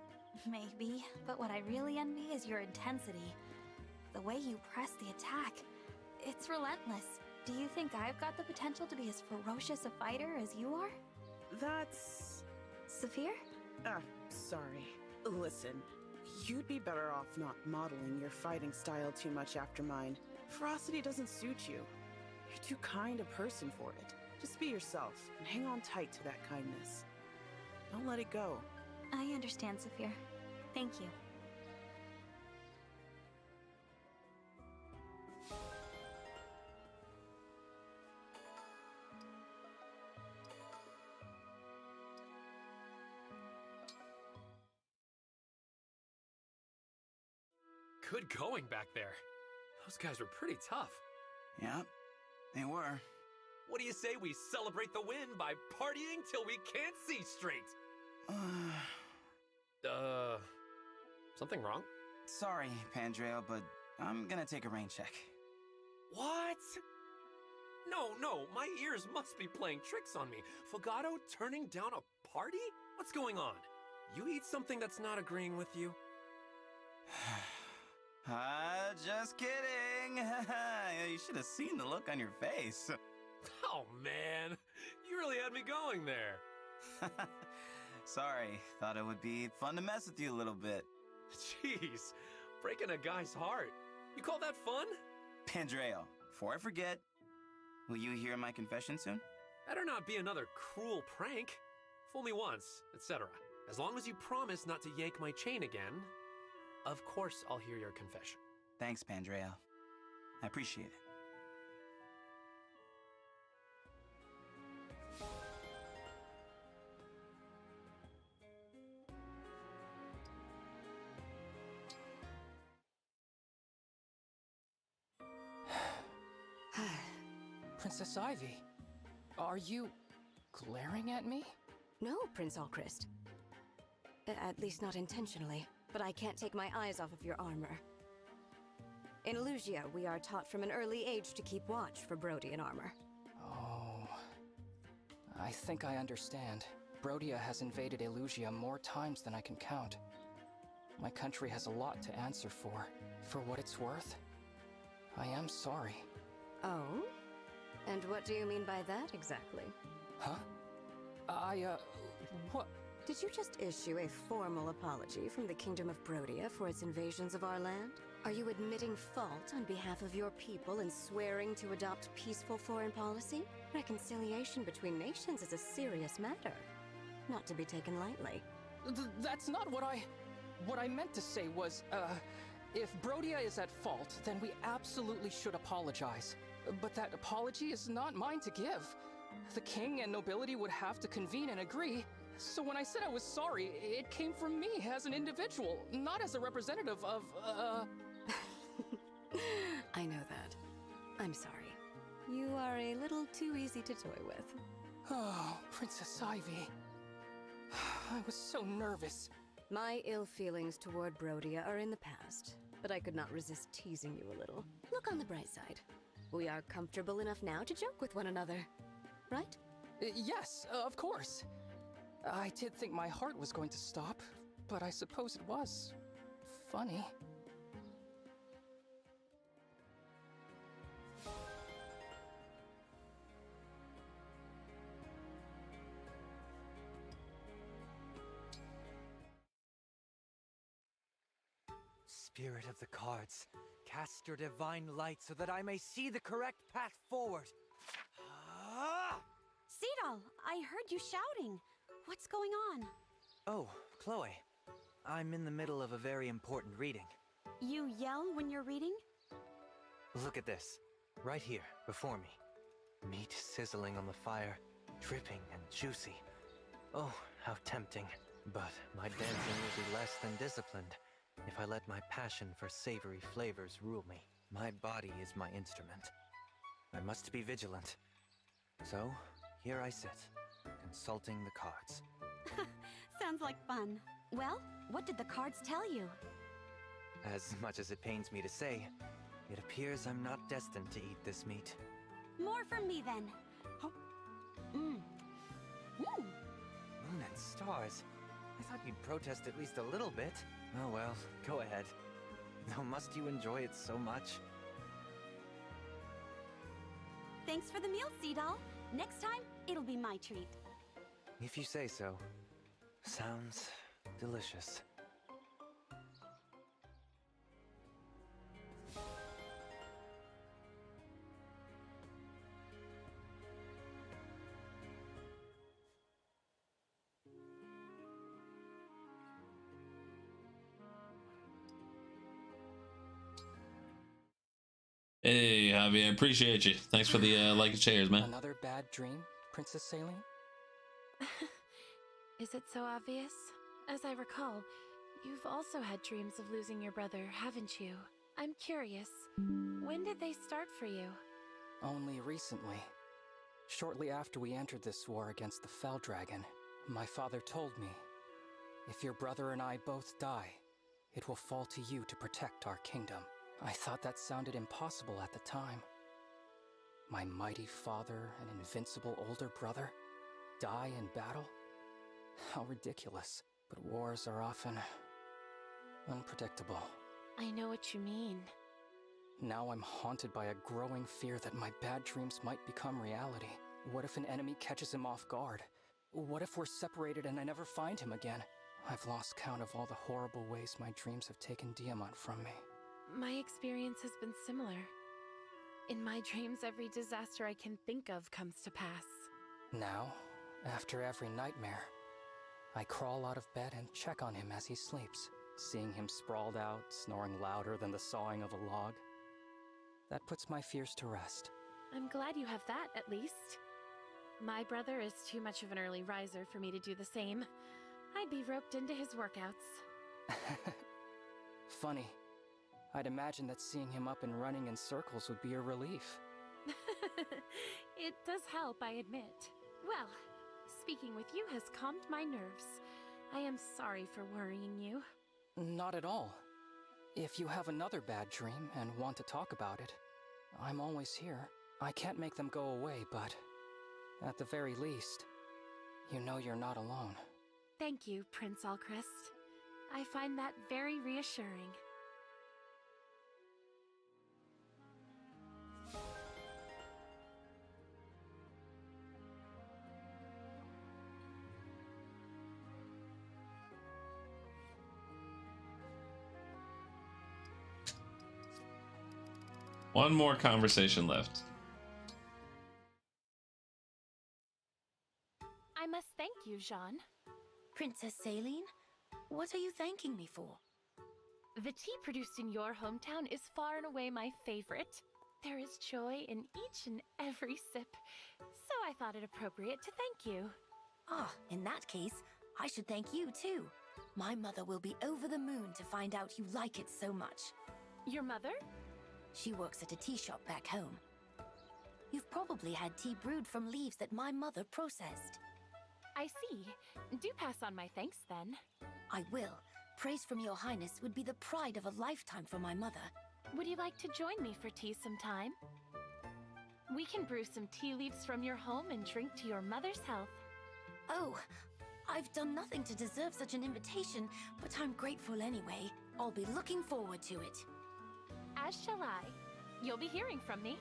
Maybe, but what I really envy is your intensity. The way you press the attack. It's relentless. Do you think I've got the potential to be as ferocious a fighter as you are? That's... Saphir? Sorry. Listen, you'd be better off not modeling your fighting style too much after mine. Ferocity doesn't suit you. You're too kind a person for it. Just be yourself and hang on tight to that kindness. Don't let it go. I understand, Saphir. Thank you. Good going back there. Those guys were pretty tough. Yep, they were. What do you say we celebrate the win by partying till we can't see straight? Something wrong? Sorry, Pandreo, but I'm gonna take a rain check. What? No, my ears must be playing tricks on me. Fogado turning down a party? What's going on? You eat something that's not agreeing with you? Just kidding. You should have seen the look on your face. Oh, man. You really had me going there. Sorry, thought it would be fun to mess with you a little bit. Jeez, breaking a guy's heart. You call that fun? Pandreo, before I forget, will you hear my confession soon? Better not be another cruel prank. Fool me once, etc. As long as you promise not to yank my chain again, of course I'll hear your confession. Thanks, Pandreo. I appreciate it. Princess Ivy, are you glaring at me? No, Prince Alchrist. At least not intentionally, but I can't take my eyes off of your armor. In Elusia, we are taught from an early age to keep watch for Brodian armor. Oh... I think I understand. Brodia has invaded Elusia more times than I can count. My country has a lot to answer for. For what it's worth, I am sorry. Oh? And what do you mean by that exactly? Huh? What? Did you just issue a formal apology from the Kingdom of Brodia for its invasions of our land? Are you admitting fault on behalf of your people and swearing to adopt peaceful foreign policy? Reconciliation between nations is a serious matter. not to be taken lightly. That's not what I meant to say was, if Brodia is at fault, then we absolutely should apologize. But that apology is not mine to give. The king and nobility would have to convene and agree. So when I said I was sorry, it came from me as an individual, not as a representative of, I know that. I'm sorry. You are a little too easy to toy with. Oh, Princess Ivy. I was so nervous. My ill feelings toward Brodia are in the past, but I could not resist teasing you a little. Look on the bright side. We are comfortable enough now to joke with one another, right? Yes, of course. I did think my heart was going to stop, but I suppose it was funny. Spirit of the cards, cast your divine light so that I may see the correct path forward. Cedal, I heard you shouting. What's going on? Oh, Chloe. I'm in the middle of a very important reading. You yell when you're reading? Look at this. Right here, before me. Meat sizzling on the fire, dripping and juicy. Oh, how tempting. But my dancing will be less than disciplined if I let my passion for savory flavors rule me. My body is my instrument. I must be vigilant. So, here I sit, consulting the cards. Sounds like fun. Well, what did the cards tell you? As much as it pains me to say, it appears I'm not destined to eat this meat. More from me then. Oh. Moon and stars. I thought you'd protest at least a little bit. Oh well, go ahead. Though must you enjoy it so much? Thanks for the meal, Cedal. Next time, it'll be my treat. If you say so. Sounds delicious. Hey, Javi, I appreciate you. Thanks for the like and shares, man. Another bad dream, Princess Saline? Is it so obvious? As I recall, you've also had dreams of losing your brother, haven't you? I'm curious, when did they start for you? Only recently. Shortly after we entered this war against the Fell Dragon, my father told me, if your brother and I both die, it will fall to you to protect our kingdom. I thought that sounded impossible at the time. My mighty father and invincible older brother die in battle? How ridiculous. But wars are often unpredictable. I know what you mean. Now I'm haunted by a growing fear that my bad dreams might become reality. What if an enemy catches him off guard? What if we're separated and I never find him again? I've lost count of all the horrible ways my dreams have taken Diamant from me. My experience has been similar. In my dreams, every disaster I can think of comes to pass. Now, after every nightmare, I crawl out of bed and check on him as he sleeps, seeing him sprawled out, snoring louder than the sawing of a log. That puts my fears to rest. I'm glad you have that, at least. My brother is too much of an early riser for me to do the same. I'd be roped into his workouts. Funny. I'd imagine that seeing him up and running in circles would be a relief. It does help, I admit. Well, speaking with you has calmed my nerves. I am sorry for worrying you. Not at all. If you have another bad dream and want to talk about it, I'm always here. I can't make them go away, but at the very least, you know you're not alone. Thank you, Prince Alcrest. I find that very reassuring. One more conversation left. I must thank you, Jean. Princess Saline, what are you thanking me for? The tea produced in your hometown is far and away my favorite. There is joy in each and every sip, so I thought it appropriate to thank you. Ah, in that case, I should thank you too. My mother will be over the moon to find out you like it so much. Your mother? She works at a tea shop back home. You've probably had tea brewed from leaves that my mother processed. I see. Do pass on my thanks then. I will. Praise from your highness would be the pride of a lifetime for my mother. Would you like to join me for tea sometime? We can brew some tea leaves from your home and drink to your mother's health. Oh, I've done nothing to deserve such an invitation, but I'm grateful anyway. I'll be looking forward to it. As shall I. You'll be hearing from me.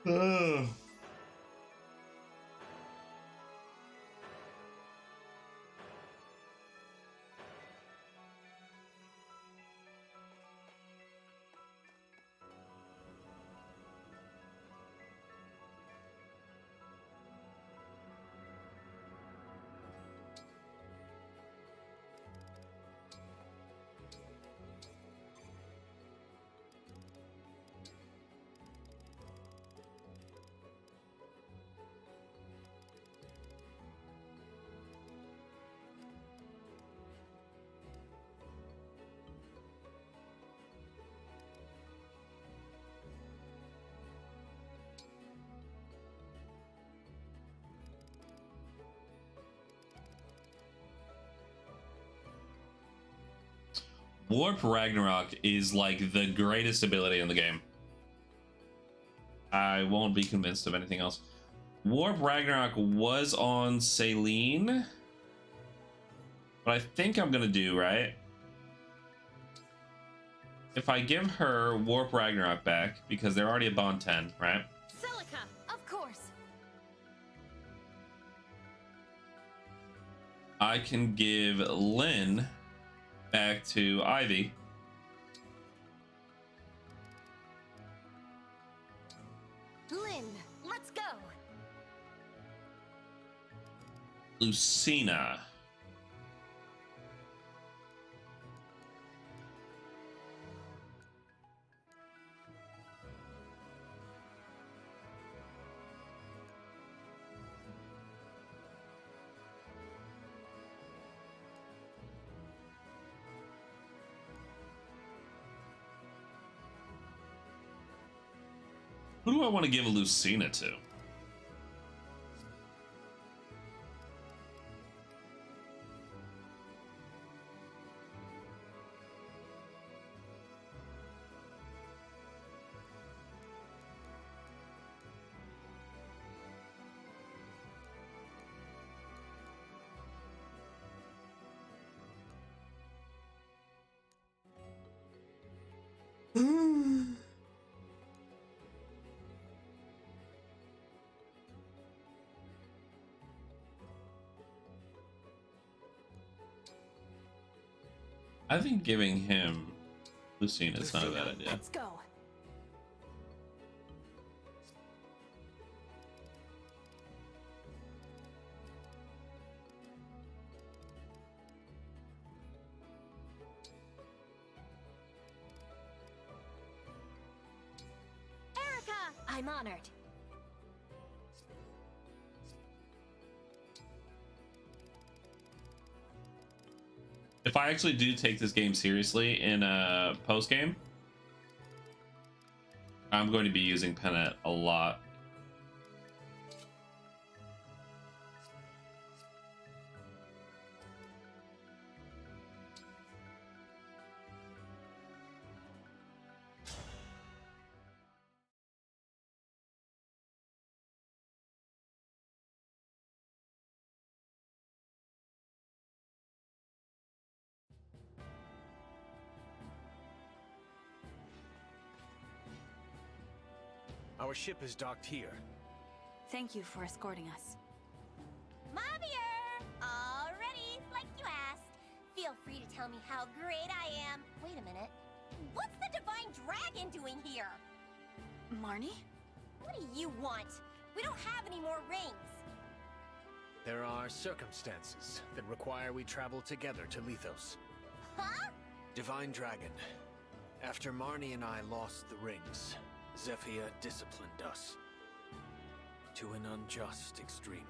Ugh. Warp Ragnarok is like the greatest ability in the game. I won't be convinced of anything else. Warp Ragnarok was on Saline. What I think I'm gonna do, right? If I give her Warp Ragnarok back, because they're already a Bond 10, right? Celica, of course. I can give Lynn back to Ivy. Lynn, let's go. Lucina. Who do I want to give a Lucina to? I think giving him Lucina is not a bad idea. Let's go. Erica! I'm honored. If I actually do take this game seriously in a post game, I'm going to be using Pennet a lot. Our ship is docked here. Thank you for escorting us. Mavier! All ready, like you asked. Feel free to tell me how great I am. Wait a minute. What's the Divine Dragon doing here? Marnie? What do you want? We don't have any more rings. There are circumstances that require we travel together to Lethos. Huh? Divine Dragon. After Marnie and I lost the rings, Zephyr disciplined us to an unjust extreme.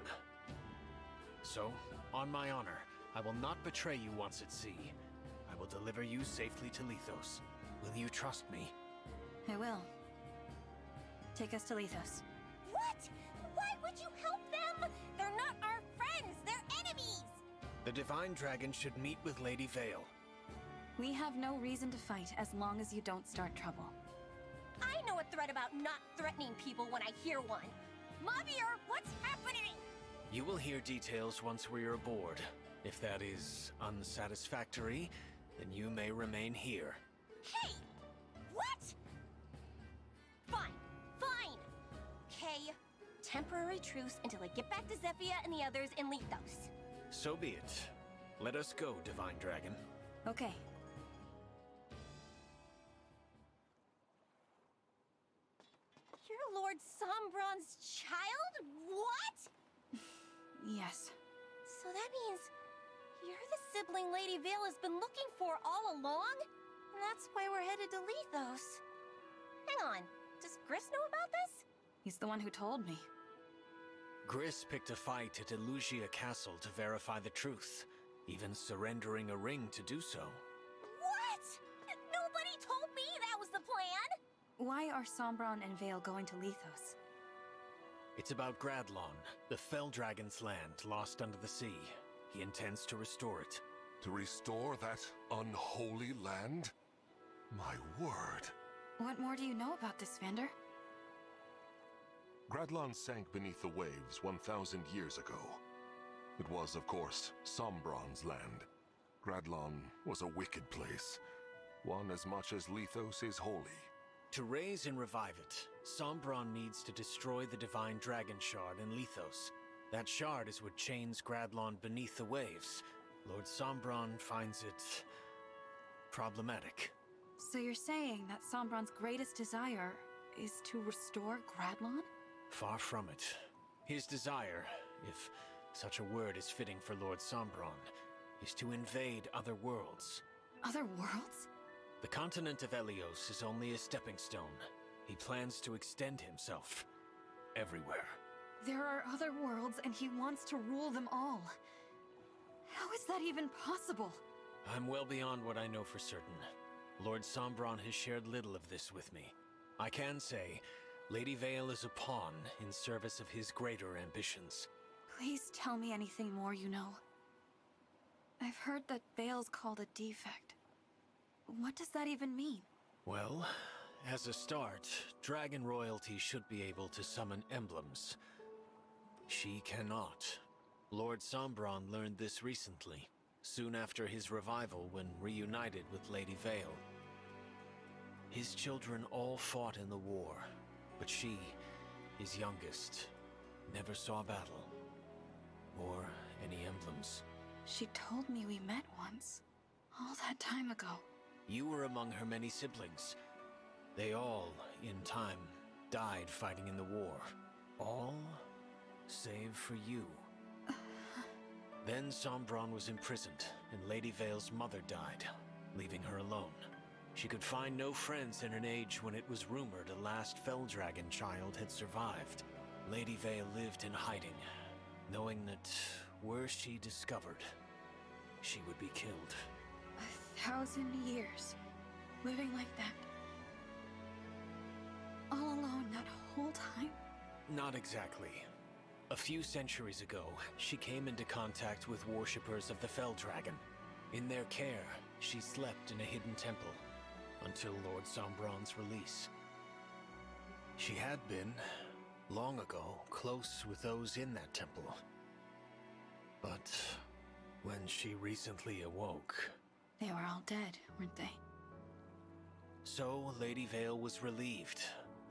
So, on my honor, I will not betray you once at sea. I will deliver you safely to Lethos. Will you trust me? I will. Take us to Lethos. What? Why would you help them? They're not our friends, they're enemies! The Divine Dragon should meet with Lady Vale. We have no reason to fight as long as you don't start trouble. I know a threat about not threatening people when I hear one. Mavier, what's happening? You will hear details once we are aboard. If that is unsatisfactory, then you may remain here. Hey! What? Fine, fine. Okay, temporary truce until I get back to Zephyr and the others in Lethos. So be it. Let us go, Divine Dragon. Okay. You're Lord Sombron's child? What? Yes. So that means you're the sibling Lady Vale has been looking for all along? And that's why we're headed to Lethos. Hang on, does Gris know about this? He's the one who told me. Gris picked a fight at Elugia Castle to verify the truth, even surrendering a ring to do so. What? Nobody told me that was the plan! Why are Sombron and Vale going to Lethos? It's about Gradlon, the Fell Dragon's land lost under the sea. He intends to restore it. To restore that unholy land? My word. What more do you know about this, Vander? Gradlon sank beneath the waves 1,000 years ago. It was, of course, Sombron's land. Gradlon was a wicked place, one as much as Lethos is holy. To raise and revive it, Sombron needs to destroy the Divine Dragon Shard in Lethos. That shard is what chains Gradlon beneath the waves. Lord Sombron finds it problematic. So you're saying that Sombron's greatest desire is to restore Gradlon? Far from it. His desire, if such a word is fitting for Lord Sombron, is to invade other worlds. Other worlds? The continent of Helios is only a stepping stone. He plans to extend himself everywhere. There are other worlds and he wants to rule them all. How is that even possible? I'm well beyond what I know for certain. Lord Sombron has shared little of this with me. I can say, Lady Vale is a pawn in service of his greater ambitions. Please tell me anything more you know. I've heard that Vale's called a defect. What does that even mean? Well, as a start, Dragon Royalty should be able to summon emblems. She cannot. Lord Sombron learned this recently, soon after his revival when reunited with Lady Vale. His children all fought in the war, but she, his youngest, never saw battle. Or any emblems. She told me we met once. All that time ago. You were among her many siblings. They all, in time, died fighting in the war. All save for you. Then Sombron was imprisoned, and Lady Vale's mother died, leaving her alone. She could find no friends in an age when it was rumored a last Fell Dragon child had survived. Lady Vale lived in hiding, knowing that were she discovered, she would be killed. 1,000 years. Living like that. all alone that whole time? Not exactly. A few centuries ago, she came into contact with worshippers of the Fell Dragon. In their care, she slept in a hidden temple until Lord Sombron's release. She had been, long ago, close with those in that temple. But when she recently awoke... They were all dead, weren't they? So Lady Vale was relieved,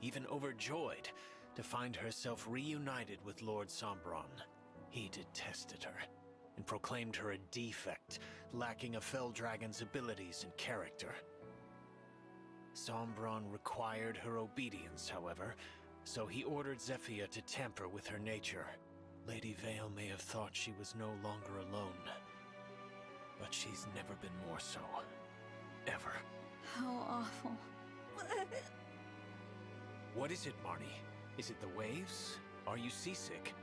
even overjoyed, to find herself reunited with Lord Sombron. He detested her, and proclaimed her a defect, lacking a Fell Dragon's abilities and character. Sombron required her obedience, however, so he ordered Zephyia to tamper with her nature. Lady Vale may have thought she was no longer alone, but she's never been more so. Ever. How awful. What is it, Marnie? Is it the waves? Are you seasick?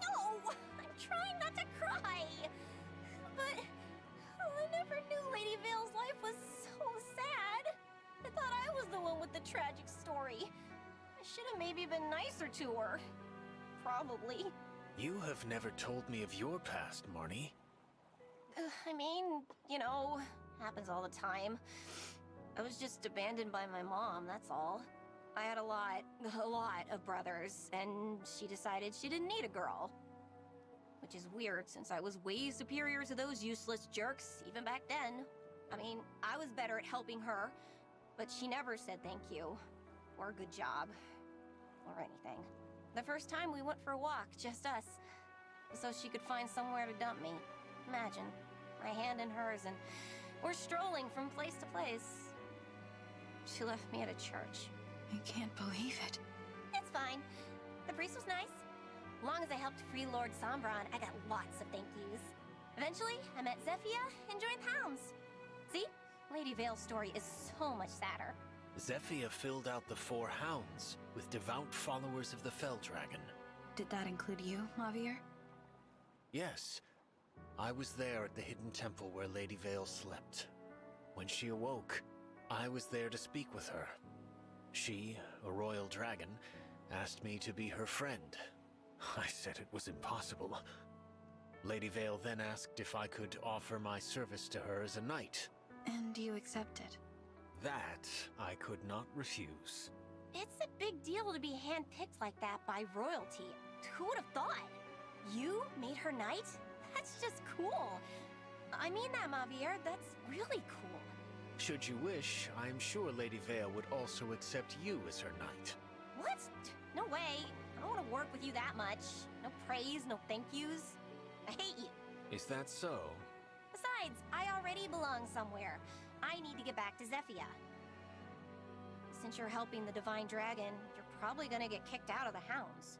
No! I'm trying not to cry! But I never knew Lady Vale's life was so sad. I thought I was the one with the tragic story. I should have maybe been nicer to her. Probably. You have never told me of your past, Marnie. I mean, you know, happens all the time. I was just abandoned by my mom, that's all. I had a lot of brothers, and she decided she didn't need a girl. Which is weird, since I was way superior to those useless jerks, even back then. I mean, I was better at helping her, but she never said thank you, or good job, or anything. The first time we went for a walk, just us, so she could find somewhere to dump me. Imagine, my hand in hers, and we're strolling from place to place. She left me at a church. I can't believe it. It's fine. The priest was nice. As long as I helped free Lord Sombron, I got lots of thank yous. Eventually, I met Zephyia and joined the Hounds. See? Lady Vale's story is so much sadder. Zephyia filled out the 4 hounds with devout followers of the Fell Dragon. Did that include you, Javier? Yes. I was there at the hidden temple where Lady Vale slept. When she awoke, I was there to speak with her. She, a royal dragon, asked me to be her friend. I said it was impossible. Lady Vale then asked if I could offer my service to her as a knight. And you accepted? That I could not refuse. It's a big deal to be handpicked like that by royalty. Who would have thought? You made her knight? That's just cool. I mean that, Javier. That's really cool. Should you wish, I am sure Lady Vale would also accept you as her knight. What? No way. I don't want to work with you that much. No praise, no thank yous. I hate you. Is that so? Besides, I already belong somewhere. I need to get back to Zephyia. Since you're helping the Divine Dragon, you're probably gonna get kicked out of the Hounds.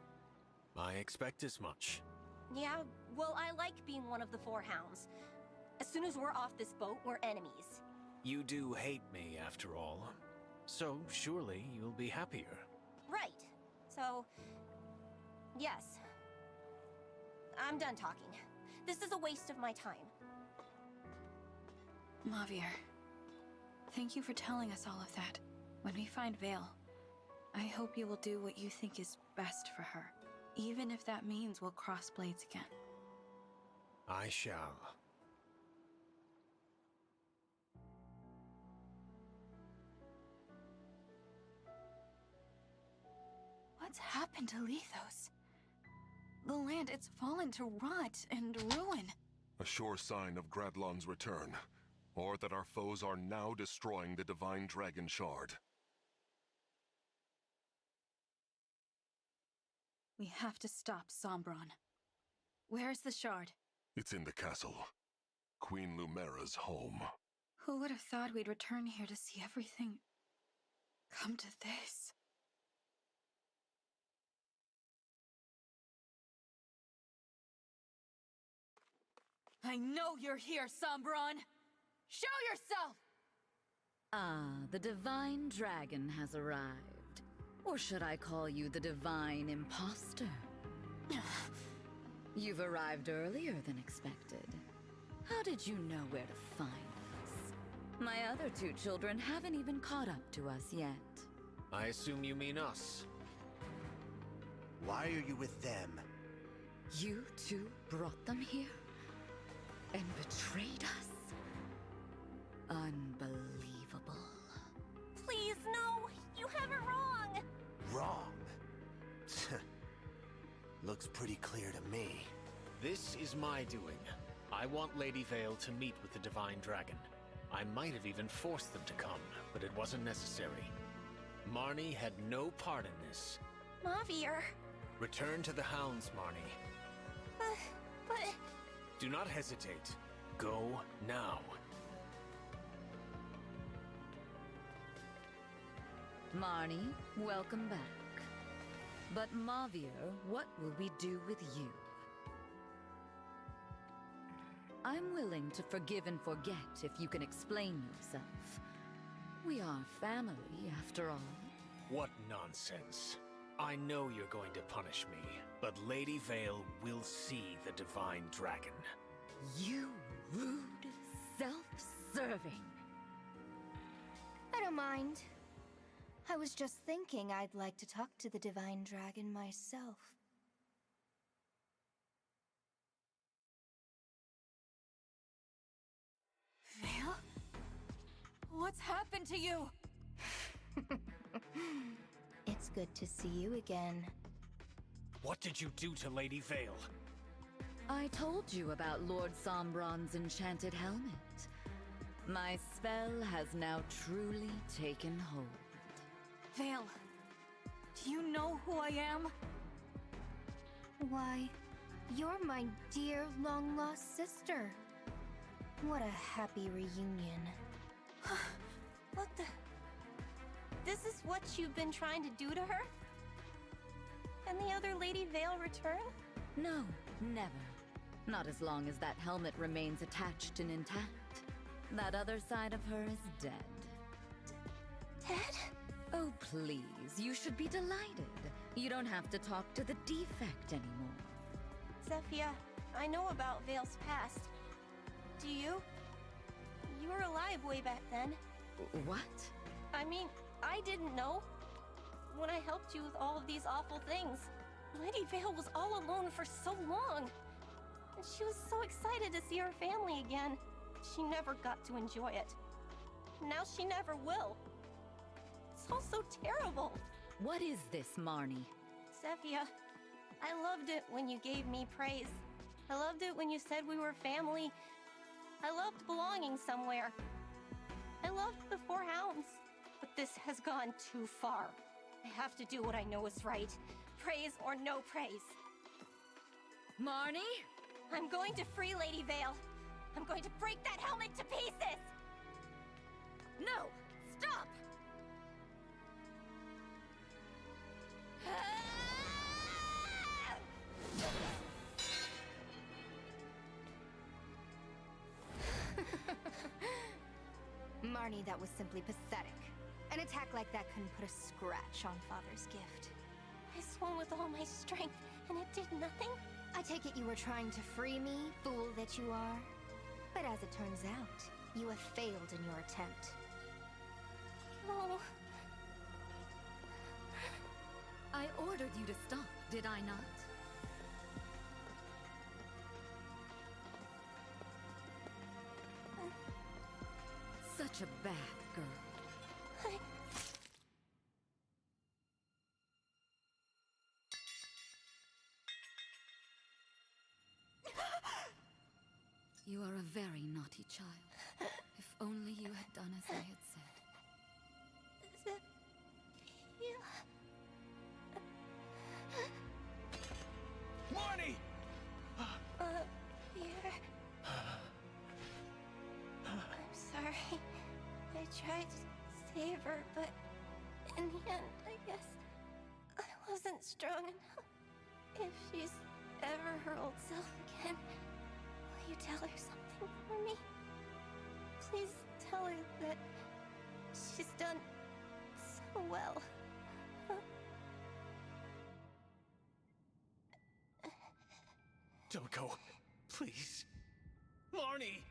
I expect as much. Yeah, well, I like being one of the 4 Hounds. As soon as we're off this boat, we're enemies. You do hate me, after all. So, surely you'll be happier. Right. So, yes. I'm done talking. This is a waste of my time. Javier, thank you for telling us all of that. When we find Vale, I hope you will do what you think is best for her, even if that means we'll cross blades again. I shall. What's happened to Lethos? The land, it's fallen to rot and ruin. A sure sign of Gradlon's return, or that our foes are now destroying the Divine Dragon Shard. We have to stop Sombron. Where's the shard? It's in the castle. Queen Lumera's home. Who would have thought we'd return here to see everything come to this? I know you're here, Sombron! Show yourself! Ah, the Divine Dragon has arrived. Or should I call you the Divine Imposter? You've arrived earlier than expected. How did you know where to find us? My other 2 children haven't even caught up to us yet. I assume you mean us. Why are you with them? You two brought them here? And betrayed us? Unbelievable. Please, no! You have it wrong! Wrong? Looks pretty clear to me. This is my doing. I want Lady Vale to meet with the Divine Dragon. I might have even forced them to come, but it wasn't necessary. Marnie had no part in this. Mavier. Return to the hounds, Marnie. But... Do not hesitate. Go now. Marnie, welcome back. But Mavier, what will we do with you? I'm willing to forgive and forget if you can explain yourself. We are family, after all. What nonsense. I know you're going to punish me, but Lady Vale will see the Divine Dragon. You rude, self-serving. I don't mind. I was just thinking I'd like to talk to the Divine Dragon myself. Vale? What's happened to you? It's good to see you again. What did you do to Lady Vale? I told you about Lord Sombron's enchanted helmet. My spell has now truly taken hold. Vale, do you know who I am? Why, you're my dear long-lost sister. What a happy reunion. What the... This is what you've been trying to do to her? And the other Lady Vale return? No, never. Not as long as that helmet remains attached and intact. That other side of her is dead. Dead? Oh, please, you should be delighted. You don't have to talk to the defect anymore. Zephyr, I know about Vale's past. Do you? You were alive way back then. What? I mean, I didn't know. When I helped you with all of these awful things, Lady Vale was all alone for so long. And she was so excited to see her family again. She never got to enjoy it. Now she never will. It's all so terrible. What is this, Marnie? Zephyr, I loved it when you gave me praise. I loved it when you said we were family. I loved belonging somewhere. I loved the Four Hounds. But this has gone too far. I have to do what I know is right. Praise or no praise. Marnie? I'm going to free Lady Vale. I'm going to break that helmet to pieces! No! Stop! Marnie, that was simply pathetic. An attack like that couldn't put a scratch on Father's gift. I swung with all my strength, and it did nothing? I take it you were trying to free me, fool that you are. But as it turns out, you have failed in your attempt. Oh. I ordered you to stop, did I not? Such a bad girl. You are a very naughty child. If only you had done as I had said. Marnie! Here. I'm sorry. I tried to save her, but in the end, I guess I wasn't strong enough. If she's ever her old self again, will you tell her something for me? Please tell her that she's done so well. Don't go. Please. Marnie!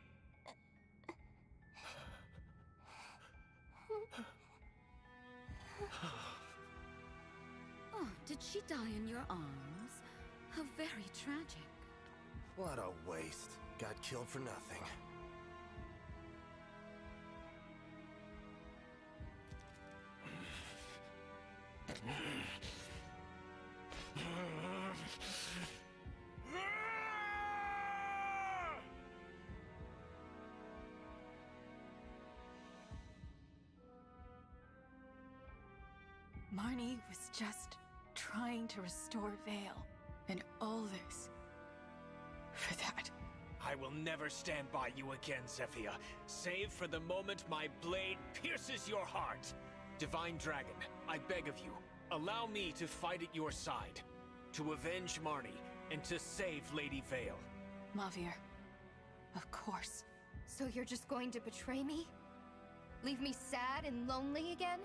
Did she die in your arms? How very tragic. What a waste. Got killed for nothing. Marnie was just trying to restore Vale, and all this for that. I will never stand by you again, Zephyr, save for the moment my blade pierces your heart. Divine Dragon, I beg of you, allow me to fight at your side, to avenge Marnie, and to save Lady Vale. Mavir, of course. So you're just going to betray me? Leave me sad and lonely again?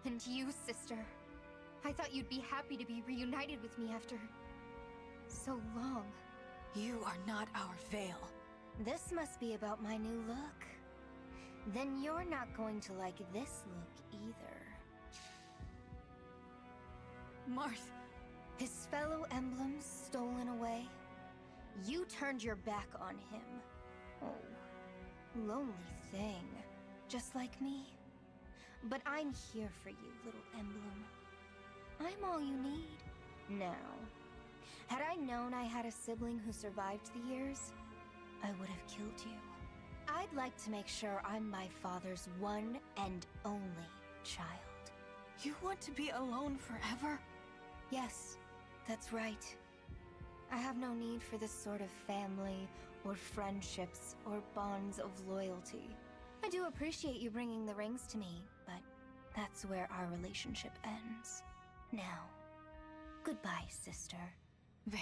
And you, sister. I thought you'd be happy to be reunited with me after so long. You are not our Vale. This must be about my new look. Then you're not going to like this look either. Marth. His fellow emblems stolen away. You turned your back on him. Oh, lonely thing. Just like me. But I'm here for you, little emblem. I'm all you need. Now, had I known I had a sibling who survived the years, I would have killed you. I'd like to make sure I'm my father's one and only child. You want to be alone forever? Yes, that's right. I have no need for this sort of family, or friendships, or bonds of loyalty. I do appreciate you bringing the rings to me, but that's where our relationship ends. Now, goodbye, sister. Vale.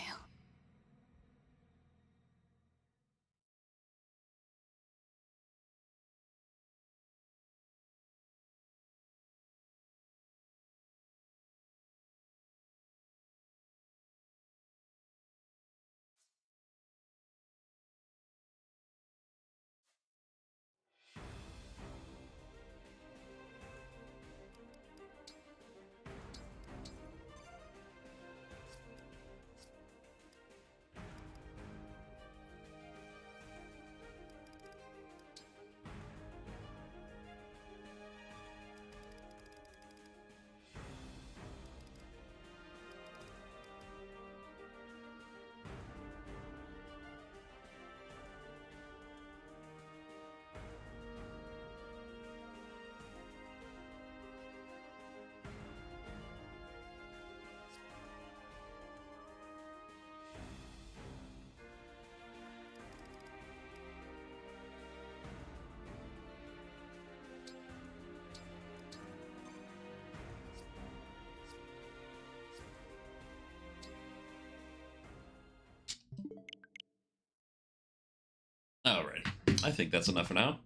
Alright, I think that's enough for now.